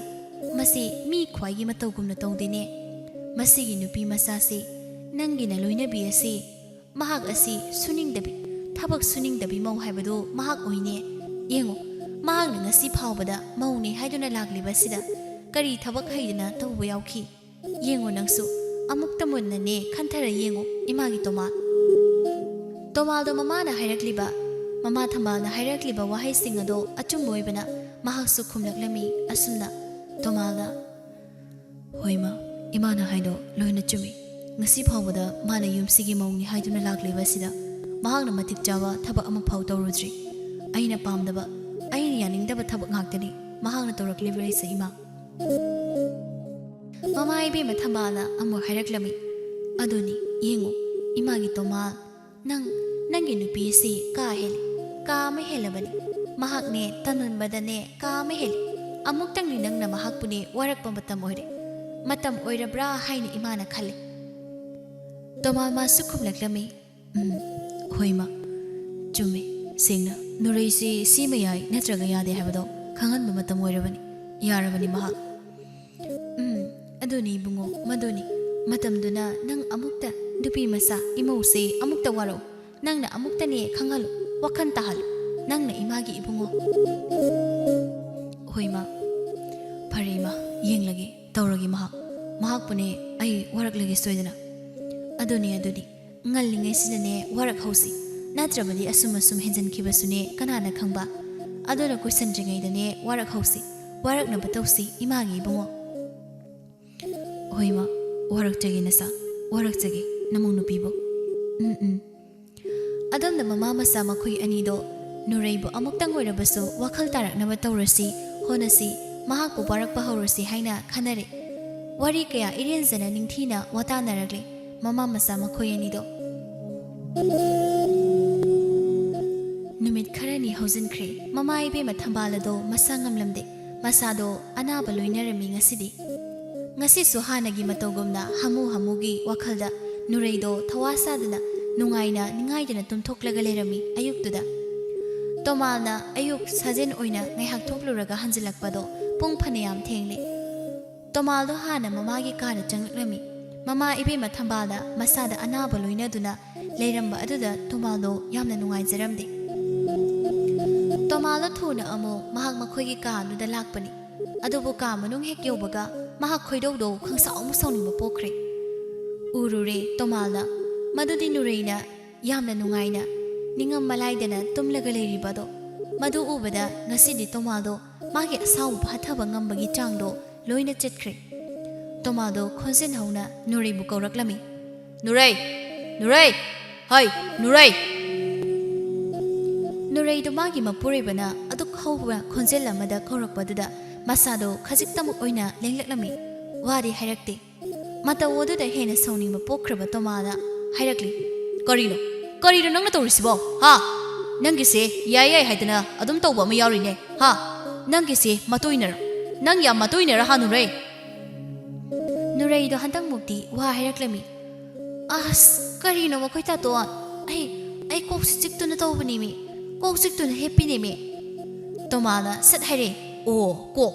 ꯃꯁꯤ ꯃꯤ ꯈ꯭ꯋꯥꯏꯒꯤ ꯃꯇꯧꯒꯨꯝꯅ ꯇꯧꯗꯦꯅꯦ ꯃꯁꯤꯒꯤ ꯅꯨꯄꯤ ꯃꯆꯥꯁꯤ ꯅꯪꯒꯤꯅ ꯂꯣꯏꯅꯕꯤ ꯑꯁꯤ ꯃꯍꯥꯛ ꯑꯁꯤ ꯊꯕꯛ ꯁꯨꯅꯤꯡꯗꯕꯤ ꯃꯧ ꯍꯥꯏꯕꯗꯨ ꯃꯍꯥꯛ ꯑꯣꯏꯅꯦ ꯌꯦꯡꯉꯨ ꯃꯍꯥꯛꯅ ꯉꯁꯤ ꯐꯥꯎꯕꯗ ꯃꯧꯅꯤ ꯍꯥꯏꯗꯨꯅ ꯂꯥꯛꯂꯤꯕꯁꯤꯗ ꯀꯔꯤ ꯊꯕꯛ ꯍꯩꯗꯅ ꯇꯧꯕ ꯌꯥꯎꯈꯤ ꯌꯦꯡꯉꯨ ꯅꯪꯁꯨ ꯑꯃꯨꯛꯇ ꯃꯨꯟꯅꯅꯦ ꯈꯟꯊꯔ ꯌꯦꯡꯉꯨ ꯏꯃꯥꯒꯤ ꯇꯣꯃꯥꯜꯗꯣ ꯃꯃꯥ ꯊꯝꯕꯥꯜꯅ ꯍꯥꯏꯔꯛꯂꯤꯕ ꯋꯥꯍꯩꯁꯤꯡ ꯑꯗꯣ ꯑꯆꯨꯝꯕ ꯑꯣꯏꯕꯅ ꯃꯍꯥꯛꯁꯨ ꯈꯨꯝꯂꯛꯂꯝꯃꯤ ꯑꯁꯨꯝꯅ ꯇꯣꯃꯥꯜꯅ ꯍꯣꯏ ꯏꯃꯥꯅ ꯍꯥꯏꯗꯣ ꯂꯣꯏꯅ ꯆꯨꯝꯃꯤ ꯉꯁꯤ ꯐꯥꯎꯕꯗ ꯃꯥꯅ ꯌꯨꯝꯁꯤꯒꯤ ꯃꯧꯅꯤ ꯍꯥꯏꯗꯨꯅ ꯂꯥꯛꯂꯤꯕꯁꯤꯗ ꯃꯍꯥꯛꯅ ꯃꯇꯤꯛ ꯆꯥꯕ ꯊꯕꯛ ꯑꯃꯐꯥꯎ ꯇꯧꯔꯨꯗ꯭ꯔꯤ ꯑꯩꯅ ꯄꯥꯝꯗꯕ ꯑꯩꯅ ꯌꯥꯅꯤꯡꯗꯕ ꯊꯕꯛ ꯉꯥꯛꯇꯅꯤ ꯃꯍꯥꯛꯅ ꯇꯧꯔꯛꯂꯤꯕꯁꯦ ꯏꯃꯥ ꯃꯃꯥ ꯏꯕꯦꯝꯃ ꯊꯝꯕꯥꯜꯅ ꯑꯃꯨꯛ ꯍꯥꯏꯔꯛꯂꯝꯃꯤ ꯑꯗꯨꯅꯤ ꯌꯦꯡꯉꯨ ꯏꯃꯥꯒꯤ ꯇꯣꯃꯥꯜ ꯅꯪꯒꯤ ꯅꯨꯄꯤ ꯑꯁꯤ ꯀꯥ ꯑꯃ ꯍꯦꯜꯂꯕꯅꯤ ꯃꯍꯥꯛꯅꯦ ꯇꯝꯃꯟꯕꯗꯅꯦ ꯀꯥ ꯑꯃ ꯍꯦꯜꯂꯤ ꯑꯃꯨꯛꯇꯪꯗꯤ ꯅꯪꯅ ꯃꯍꯥꯛꯄꯨꯅꯦ ꯋꯥꯔꯛꯄ ꯃꯇꯝ ꯑꯣꯏꯔꯕ꯭ꯔꯥ ꯍꯥꯏꯅ ꯏꯃꯥꯅ ꯈꯜꯂꯤ ꯇꯣꯃꯥꯜ ꯃꯥꯁꯨ ꯈꯨꯝꯂꯛꯂꯝꯃꯤ ꯍꯣꯏ ꯏꯃꯥ ꯆꯨꯝꯃꯤ ꯁꯦꯡꯅ ꯅꯨꯔꯩꯁꯤ ꯁꯤꯃ ꯌꯥꯏ ꯅꯠꯇ꯭ꯔꯒ ꯌꯥꯗꯦ ꯍꯥꯏꯕꯗꯣ ꯈꯪꯍꯟꯕ ꯃꯇꯝ ꯑꯣꯏꯔꯕꯅꯤ ꯌꯥꯔꯕꯅꯤ ꯃꯍꯥꯛ ꯑꯗꯨꯅꯤ ꯏꯕꯨꯡꯉꯣ ꯃꯗꯨꯅꯤ ꯃꯇꯝꯗꯨꯅ ꯅꯪ ꯑꯃꯨꯛꯇ ꯅꯨꯄꯤ ꯃꯆꯥ ꯏꯃꯧꯁꯦ ꯑꯃꯨꯛꯇ ꯋꯥꯔꯛꯎ ꯅꯪꯅ ꯑꯃꯨꯛꯇꯅꯦ ꯈꯪꯍꯜꯂꯨ ꯋꯥꯈꯜ ꯇꯥꯍꯜꯂꯨ ꯅꯪꯅ ꯏꯃꯥꯒꯤ ꯏꯕꯨꯡꯉꯣ ꯍꯣꯏ ꯏꯃꯥ ꯐꯔꯦ ꯏꯃꯥ ꯌꯦꯡꯂꯒꯦ ꯇꯧꯔꯒꯦ ꯃꯍꯥꯛꯄꯨꯅꯦ ꯑꯩ ꯋꯥꯔꯛꯂꯒꯦ ꯁꯣꯏꯗꯅ ꯑꯗꯨꯗꯤ ꯉꯜꯂꯤꯉꯩꯁꯤꯗꯅꯦ ꯋꯥꯔꯛꯍꯧꯁꯤ ꯅꯠꯇ꯭ꯔꯕꯗꯤ ꯑꯁꯨꯝ ꯍꯦꯟꯖꯟꯈꯤꯕꯁꯨꯅꯦ ꯀꯅꯥꯅ ꯈꯪꯕ ꯑꯗꯨꯅ ꯀꯨꯏꯁꯟꯗ꯭ꯔꯤꯉꯩꯗꯅꯦ ꯋꯥꯔꯛꯍꯧꯁꯤ ꯋꯥꯔꯛꯅꯕ ꯇꯧꯁꯤ ꯏꯃꯥꯒꯤ ꯏꯕꯨꯡꯉꯣ ꯍꯣꯏ ꯏꯃꯥ ꯋꯥꯔꯛꯆꯒꯦ ꯅꯆꯥ ꯋꯥꯔꯛꯆꯒꯦ ꯅꯃꯧ ꯅꯨꯄꯤꯕꯨ ꯑꯗꯣꯝꯗ ꯃꯃꯥ ꯃꯆꯥ ꯃꯈꯣꯏ ꯑꯅꯤꯗꯣ ꯅꯨꯔꯩꯕꯨ ꯑꯃꯨꯛꯇꯪ ꯑꯣꯏꯔꯕꯁꯨ ꯋꯥꯈꯜ ꯇꯥꯔꯛꯅꯕ ꯇꯧꯔꯁꯤ ꯍꯣꯠꯅꯁꯤ ꯃꯍꯥꯛꯄꯨ ꯋꯥꯔꯛꯄ ꯍꯧꯔꯁꯤ ꯍꯥꯏꯅ ꯈꯟꯅꯔꯦ ꯋꯥꯔꯤ ꯀꯌꯥ ꯏꯔꯦꯟꯖꯅ ꯅꯤꯡꯊꯤꯅ ꯋꯥꯇꯥꯅꯔꯛꯂꯦ ꯃꯃꯥ ꯃꯆꯥ ꯃꯈꯣꯏ ꯑꯅꯤꯗꯣ ꯅꯨꯃꯤꯠ ꯈꯔꯅꯤ ꯍꯧꯖꯤꯟꯈ꯭ꯔꯦ ꯃꯃꯥ ꯏꯕꯦꯝꯃ ꯊꯝꯕꯥꯜ ꯑꯗꯣ ꯃꯁꯥ ꯉꯝꯂꯝꯗꯦ ꯃꯁꯥꯗꯣ ꯑꯅꯥꯕ ꯂꯣꯏꯅꯔꯝꯃꯤ ꯉꯁꯤꯁꯨ ꯍꯥꯟꯅꯒꯤ ꯃꯇꯧꯒꯨꯝꯅ ꯍꯥꯃꯨꯒꯤ ꯋꯥꯈꯜꯗ ꯅꯨꯔꯩꯗꯣ ꯊꯋꯥ ꯁꯥꯗꯨꯅ ꯅꯤꯡꯉꯥꯏꯗꯅ ꯇꯨꯝꯊꯣꯛꯂꯒ ꯂꯩꯔꯝꯃꯤ ꯑꯌꯨꯛꯇꯨꯗ ꯇꯣꯃꯥꯜꯅ ꯑꯌꯨꯛ ꯁꯥꯖꯦꯟ ꯑꯣꯏꯅ ꯉꯥꯏꯍꯥꯛ ꯊꯣꯛꯂꯨꯔꯒ ꯍꯟꯖꯤꯜꯂꯛꯄꯗꯣ ꯄꯨꯡ ꯐꯅꯌꯥꯝ ꯊꯦꯡꯂꯦ ꯇꯣꯃꯥꯜꯗꯣ ꯍꯥꯟꯅ ꯃꯃꯥꯒꯤ ꯀꯥꯗ ꯆꯪꯂꯛꯂꯝꯃꯤ ꯃꯃꯥ ꯏꯕꯦꯝꯃ ꯊꯝꯕꯥꯜꯅ ꯃꯁꯥꯗ ꯑꯅꯥꯕ ꯂꯣꯏꯅꯗꯨꯅ ꯂꯩꯔꯝꯕ ꯑꯗꯨꯗ ꯇꯣꯃꯥꯜꯗꯣ ꯌꯥꯝꯅ ꯅꯨꯡꯉꯥꯏꯖꯔꯝꯗꯦ ꯇꯣꯃꯥꯜꯗꯣ ꯊꯨꯅ ꯑꯃꯨꯛ ꯃꯈꯣꯏꯒꯤ ꯀꯥꯗꯨꯗ ꯂꯥꯛꯄꯅꯤ ꯑꯗꯨꯕꯨ ꯀꯥ ꯃꯅꯨꯡ ꯍꯦꯛ ꯌꯧꯕꯒ ꯃꯍꯥꯛ ꯈꯣꯏꯗꯧꯗꯣ ꯁꯥꯎꯅꯤꯡꯕ ꯄꯣꯛꯈ꯭ꯔꯦ ꯎꯔꯨꯔꯦ ꯇꯣꯃꯥꯜꯅ ꯃꯗꯨꯗꯤ ꯅꯨꯔꯩꯅ ꯌꯥꯝꯅ ꯅꯨꯡꯉꯥꯏꯅ ꯅꯤꯡꯉꯝ ꯃꯂꯥꯏꯗꯅ ꯇꯨꯝꯂꯒ ꯂꯩꯔꯤꯕꯗꯣ ꯃꯗꯨ ꯎꯕꯗ ꯉꯁꯤꯗꯤ ꯇꯣꯃꯥꯜꯗꯣ ꯃꯥꯒꯤ ꯑꯁꯥꯎꯕ ꯐꯥꯊꯕ ꯉꯝꯕꯒꯤ ꯆꯥꯡꯗꯣ ꯂꯣꯏꯅ ꯆꯠꯈ꯭ꯔꯦ ꯇꯣꯃꯥꯜꯗꯣ ꯈꯣꯟꯖꯦꯜ ꯍꯧꯅ ꯅꯨꯔꯩꯕꯨ ꯀꯧꯔꯛꯂꯝꯃꯤ ꯅꯨꯔꯩ ꯍꯩ ꯅꯨꯔꯩꯗꯣ ꯃꯥꯒꯤ ꯃꯄꯨꯔꯣꯏꯕꯅ ꯑꯗꯨꯛ ꯍꯧꯕ ꯈꯣꯟꯖꯦꯜ ꯑꯃꯗ ꯀꯧꯔꯛꯄꯗꯨꯗ ꯃꯁꯥꯗꯣ ꯈꯖꯤꯛꯇꯃꯛ ꯑꯣꯏꯅ ꯂꯦꯡꯂꯛꯂꯝꯃꯤ ꯋꯥꯗꯤ ꯍꯥꯏꯔꯛꯇꯦ ꯃꯇꯧ ꯑꯗꯨꯗ ꯍꯦꯟꯅ ꯁꯥꯎꯅꯤꯡꯕ ꯄꯣꯛꯈ꯭ꯔꯕ ꯇꯣꯃꯥꯜꯅ ꯍꯥꯏꯔꯛꯂꯤ ꯀꯔꯤꯅꯣ ꯀꯔꯤꯅꯣ ꯅꯪꯅ ꯇꯧꯔꯤꯁꯤꯕꯣ ꯍꯥ ꯅꯪꯒꯤꯁꯦ ꯌꯥꯏ ꯌꯥꯏ ꯍꯥꯏꯗꯅ ꯑꯗꯨꯝ ꯇꯧꯕ ꯑꯃ ꯌꯥꯎꯔꯤꯅꯦ ꯍꯥ ꯅꯪꯒꯤꯁꯦ ꯃꯇꯣꯏꯅꯔ ꯅꯪ ꯌꯥꯝ ꯃꯇꯣꯏꯅꯔ ꯍꯥ ꯅꯨꯔꯩ ꯅꯨꯔꯩꯗꯣ ꯍꯟꯗꯛꯃꯨꯛꯇꯤ ꯋꯥ ꯍꯥꯏꯔꯛꯂꯝꯃꯤ ꯑꯁ ꯀꯔꯤꯅꯣ ꯃꯈꯣꯏ ꯇꯥꯇꯣꯟ ꯑꯩ ꯀꯣꯛꯁꯤ ꯆꯤꯛꯇꯨꯅ ꯇꯧꯕꯅꯤꯃꯤ ꯀꯣꯛ ꯆꯤꯛꯇꯨꯅ ꯍꯦꯞꯄꯤꯅꯦꯃꯤ ꯇꯣꯃꯥꯅ ꯁꯠ ꯍꯥꯏꯔꯦ ꯑꯣ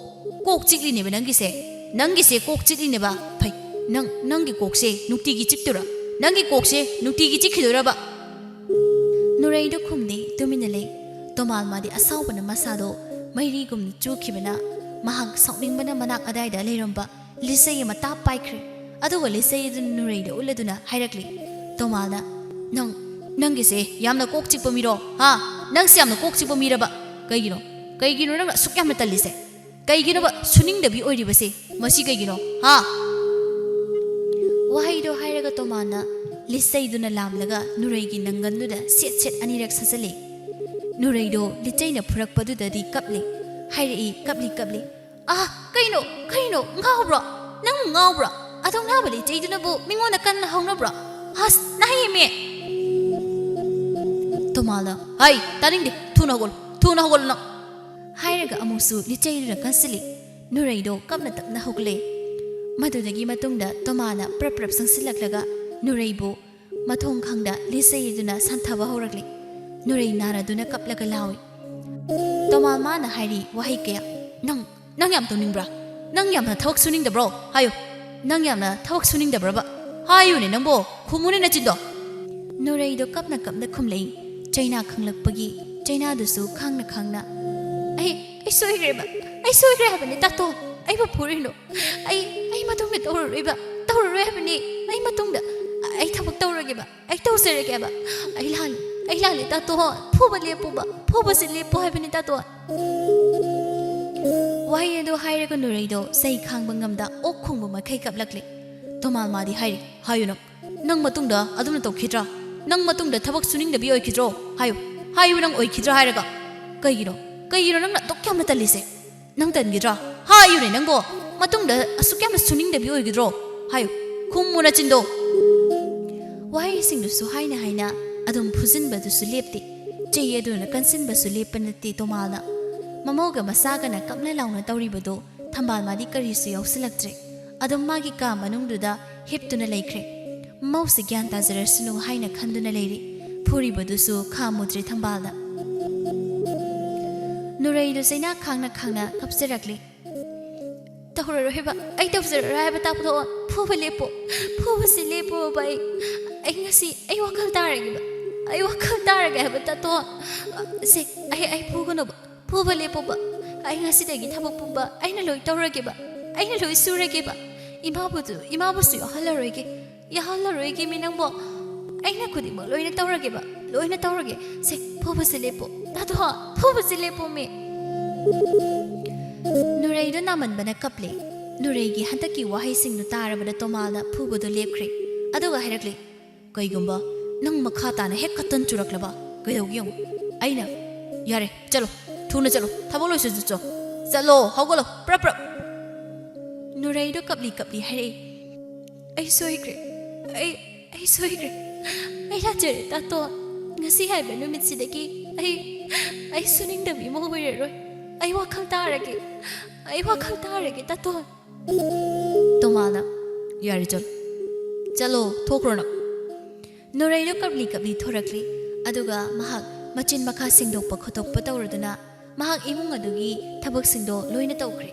ꯀꯣꯛ ꯆꯤꯛꯂꯤꯅꯦꯕ ꯅꯪꯒꯤꯁꯦ ꯀꯣꯛ ꯆꯤꯛꯂꯤꯅꯦꯕ ꯐꯩ ꯅꯪꯒꯤ ꯀꯣꯛꯁꯦ ꯅꯨꯡꯇꯤꯒꯤ ꯆꯤꯛꯇꯣꯏꯔꯥ ꯅꯪꯒꯤ ꯀꯣꯛꯁꯦ ꯅꯨꯡꯇꯤꯒꯤ ꯆꯤꯛꯈꯤꯗꯣꯏꯔꯕ ꯅꯨꯔꯩꯗꯣ ꯈꯨꯝꯗꯦ ꯇꯨꯃꯤꯟꯅ ꯂꯩ ꯇꯣꯃꯥꯜ ꯃꯥꯗꯤ ꯑꯁꯥꯎꯕꯅ ꯃꯁꯥꯗꯣ ꯃꯩꯔꯤꯒꯨꯝꯅ ꯆꯨꯈꯤꯕꯅ ꯃꯍꯥꯛ ꯁꯥꯎꯅꯤꯡꯕꯅ ꯃꯅꯥꯛ ꯑꯗꯥꯏꯗ ꯂꯩꯔꯝꯕ ꯂꯤꯆꯩ ꯑꯃ ꯇꯥꯞ ꯄꯥꯏꯈ꯭ꯔꯦ ꯑꯗꯨꯒ ꯂꯤꯆꯩ ꯑꯗꯨꯅ ꯅꯨꯔꯩꯗ ꯎꯠꯂꯗꯨꯅ ꯍꯥꯏꯔꯛꯂꯤ ꯇꯣꯃꯥꯜꯅ ꯅꯪꯒꯤꯁꯦ ꯌꯥꯝꯅ ꯀꯣꯛ ꯆꯤꯛꯄ ꯃꯤꯔꯣ ꯍꯥ ꯅꯪꯁꯦ ꯌꯥꯝꯅ ꯀꯣꯛ ꯆꯤꯛꯄ ꯃꯤꯔꯕ ꯀꯩꯒꯤꯅꯣ ꯅꯪꯅ ꯑꯁꯨꯛ ꯌꯥꯝꯅ ꯇꯜꯂꯤꯁꯦ ꯀꯩꯒꯤꯅꯣꯕ ꯁꯨꯅꯤꯡꯗꯕꯤ ꯑꯣꯏꯔꯤꯕꯁꯦ ꯃꯁꯤ ꯀꯩꯒꯤꯅꯣ ꯍꯥ ꯋꯥꯍꯩꯗꯣ ꯍꯥꯏꯔꯒ ꯇꯣꯃꯥꯟꯅ ꯂꯤꯆꯩꯗꯨꯅ ꯂꯥꯝꯂꯒ ꯅꯨꯔꯩꯒꯤ ꯅꯪꯒꯟꯗꯨꯗ ꯁꯦꯠ ꯑꯅꯤꯔꯛ ꯁꯠꯆꯜꯂꯤ ꯅꯨꯔꯩꯗꯣ ꯂꯤꯆꯩꯅ ꯐꯨꯔꯛꯄꯗꯨꯗꯗꯤ ꯀꯞꯂꯤ ꯍꯥꯏꯔꯛꯏ ꯀꯞꯂꯤ ꯀꯩꯅꯣ ꯉꯥꯎꯕ꯭ꯔꯣ ꯅꯪ ꯉꯥꯎꯕ꯭ꯔꯣ ꯑꯗꯨꯝ ꯅꯥꯕ ꯂꯤꯆꯩꯗꯨꯅꯕꯨ ꯃꯤꯉꯣꯟꯗ ꯀꯟꯅ ꯍꯧꯅꯕ꯭ꯔꯣ ꯑꯁ ꯅꯥꯍꯩꯃꯦ ꯇꯣꯃꯥꯜꯅ ꯍꯩ ꯇꯥꯅꯤꯡꯗꯦ ꯊꯨꯅ ꯍꯧꯒꯠꯂꯨ ꯅꯪ ꯍꯥꯏꯔꯒ ꯑꯃꯨꯛꯁꯨ ꯂꯤꯆꯩꯗꯨꯅ ꯀꯟꯁꯤꯜꯂꯤ ꯅꯨꯔꯩꯗꯣ ꯀꯞꯅ ꯇꯞꯅ ꯍꯧꯒꯠꯂꯦ ꯃꯗꯨꯗꯒꯤ ꯃꯇꯨꯡꯗ ꯇꯣꯃꯥꯅ ꯄ꯭ꯔꯞ ꯆꯪꯁꯤꯜꯂꯛꯂꯒ ꯅꯨꯔꯩꯕꯨ ꯃꯊꯣꯡ ꯈꯪꯗ ꯂꯤꯆꯩꯗꯨꯅ ꯁꯥꯟꯊꯕ ꯍꯧꯔꯛꯂꯤ ꯅꯨꯔꯩ ꯅꯥꯔꯗꯨꯅ ꯀꯞꯂꯒ ꯂꯥꯎꯏ ꯇꯣꯃꯥꯜ ꯃꯥꯅ ꯍꯥꯏꯔꯤ ꯋꯥꯍꯩ ꯀꯌꯥ ꯅꯪ ꯌꯥꯝ ꯇꯧꯅꯤꯡꯕ꯭ꯔꯥ ꯅꯪ ꯌꯥꯝꯅ ꯊꯕꯛ ꯁꯨꯅꯤꯡꯗꯕ꯭ꯔꯣ ꯍꯥꯏꯌꯨ ꯅꯪ ꯌꯥꯝꯅ ꯊꯕꯛ ꯁꯨꯅꯤꯡꯗꯕ꯭ꯔꯕ ꯍꯥꯏꯌꯨꯅꯦ ꯅꯪꯕꯣ ꯈꯨꯝꯃꯨꯅꯦ ꯅꯆꯤꯟꯗꯣ ꯅꯨꯔꯩꯗꯣ ꯀꯞꯅ ꯈꯨꯝꯂꯛꯏ ꯆꯩꯅꯥ ꯈꯪꯂꯛꯄꯒꯤ ꯆꯩꯅꯥꯗꯨꯁꯨ ꯈꯥꯡꯅ ꯑꯩ ꯁꯣꯏꯈ꯭ꯔꯦ ꯍꯥꯏꯕꯅꯤ ꯇꯥꯇꯣ ꯑꯩꯕꯨ ꯐꯨꯔꯤꯅꯣ ꯑꯩ ꯃꯇꯨꯡꯗ ꯇꯧꯔꯔꯣꯏ ꯍꯥꯏꯕꯅꯤ ꯑꯩ ꯃꯇꯨꯡꯗ ꯑꯩ ꯊꯕꯛ ꯇꯧꯔꯒꯦꯕ ꯑꯩ ꯇꯧꯖꯔꯒꯦꯕ ꯑꯩ ꯂꯥꯜꯂꯦ ꯇꯥꯇꯣ ꯐꯨꯕꯁꯦ ꯂꯦꯞꯄꯨ ꯍꯥꯏꯕꯅꯤ ꯇꯥꯇꯣ ꯋꯥꯍꯩ ꯑꯗꯨ ꯍꯥꯏꯔꯒ ꯅꯨꯔꯩꯗꯣ ꯆꯩ ꯈꯥꯡꯕ ꯉꯝꯗ ꯑꯣꯛ ꯈꯣꯡꯕ ꯃꯈꯩ ꯀꯞꯂꯛꯂꯤ ꯇꯣꯃꯥꯜ ꯃꯥꯗꯤ ꯍꯥꯏꯌꯨ ꯅꯪ ꯃꯇꯨꯡꯗ ꯑꯗꯨꯝꯅ ꯇꯧꯈꯤꯗ꯭ꯔꯥ ꯅꯪ ꯃꯇꯨꯡꯗ ꯊꯕꯛ ꯁꯨꯅꯤꯡꯗꯕꯤ ꯑꯣꯏꯈꯤꯗ꯭ꯔꯣ ꯍꯥꯏꯌꯨ ꯅꯪ ꯑꯣꯏꯈꯤꯗ꯭ꯔꯥ ꯍꯥꯏꯔꯒ ꯀꯩꯒꯤꯅോ ꯅꯪꯅ ꯑꯗꯨꯛ ꯌꯥꯝꯅ ꯇꯜꯂꯤꯁꯦ ꯅꯪ ꯇꯟꯒꯤꯗ꯭ꯔꯥ ꯍꯥꯏꯌꯨꯅꯦ ꯅꯪꯕꯣ ꯃꯇꯨꯡꯗ ꯑꯁꯨꯛ ꯌꯥꯝꯅ ꯁꯨꯅꯤꯡꯗꯕꯤ ꯑꯣꯏꯒꯗ꯭ꯔꯣ ꯍꯥꯏꯌꯨ ꯈꯨꯝꯃꯨ ꯅꯆꯤꯟꯗꯣ ꯋꯥꯍꯩꯁꯤꯡꯗꯨꯁꯨ ꯍꯥꯏꯅ ꯑꯗꯨꯝ ꯐꯨꯖꯤꯟꯕꯗꯨꯁꯨ ꯂꯦꯞꯇꯦ ꯆꯩ ꯑꯗꯨꯅ ꯀꯟꯁꯤꯟꯕꯁꯨ लेप्ꯄ नत्ते तोमालना ममौगा मसागना कपना लाउना तौरीबदो थंबाल मादी करीसु यौसिलक्त्रे अदुम मागी का मनुंगदुदा हिप्तुना लेख्रे मौसे ग्यान ताजरसनु हाइना खंदुना लेरी फुरीबदुसु खामुद्रे थंबालना नुरैदु सैना खांना कपसरक्ले तौररोहेबा ऐ तौजररायबा तापदो फुबा लेपो बाई ऐ ngasi ऐ वखल तारगेबा ऐ वखल तारगे हबा ततो से ऐ फुबा लेपोबा ऐ ngasi दगी थबक पुबा ऐना लोइ तौरगेबा ऐना लोइ सुरगेबा इमाबुसु यहलरोगे मिनंबो ऐना खुदिमो लोइना तौरगे से फुबसे लेपो ततो फुबसे लेपो मे नुरैदो नामनबना कपले नुरैगी हंतकी वाहैसिंगनु तारबदा तोमालना फुबदो लेपख्रे अदुगा हैरक्ले कईगुंबा नंग मखा ताना हेक कतन चुरक्लबा कयौगियों ऐना यारे चलो थुना चलो थबलोइसु चलो हौगलो प्रप नुरैदो कपली हैरे ऐ सोइग्रे ऐ लाजरे तातो ngasi haiba numitsidagi ai suningdami mo hoireroi ai wakhal tarage tato tomana yari chalo thokrana Nuraido kabli thorakli aduga mahak machin makha singdokpa khotokpa tawraduna mahak imung adugi thabak singdo loina tawkhre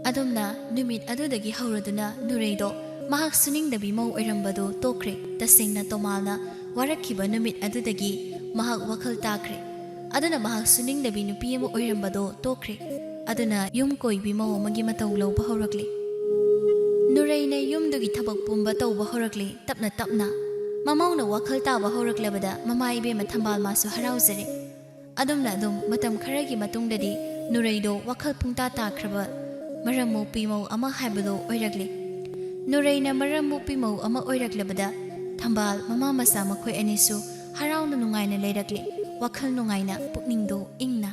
adumna numit adudagi hauraduna Nuraido mahak suningdabi mo oirambado tokre tasingna tomalna warakhiba numit adudagi mahak wakhal takre aduna mahak suningdabi nupi ama oirambado tokre aduna yum koibi mo magi matau lawba haurakli Nuraina yumdugi thabak pumba tawba haurakli tapna mamauna wakhal taba hauраklabada mamai be mathambal masu harauzare adumna adum matam kharagi matungdadi Nuraido wakhal pungta takraba maramu pimo ama haibado oirakle Nuraina maramu pimo ama oiraklabada thambal mama masa makhoi anisu harauna nungaina leirakle wakhal nungaina pukningdo ingna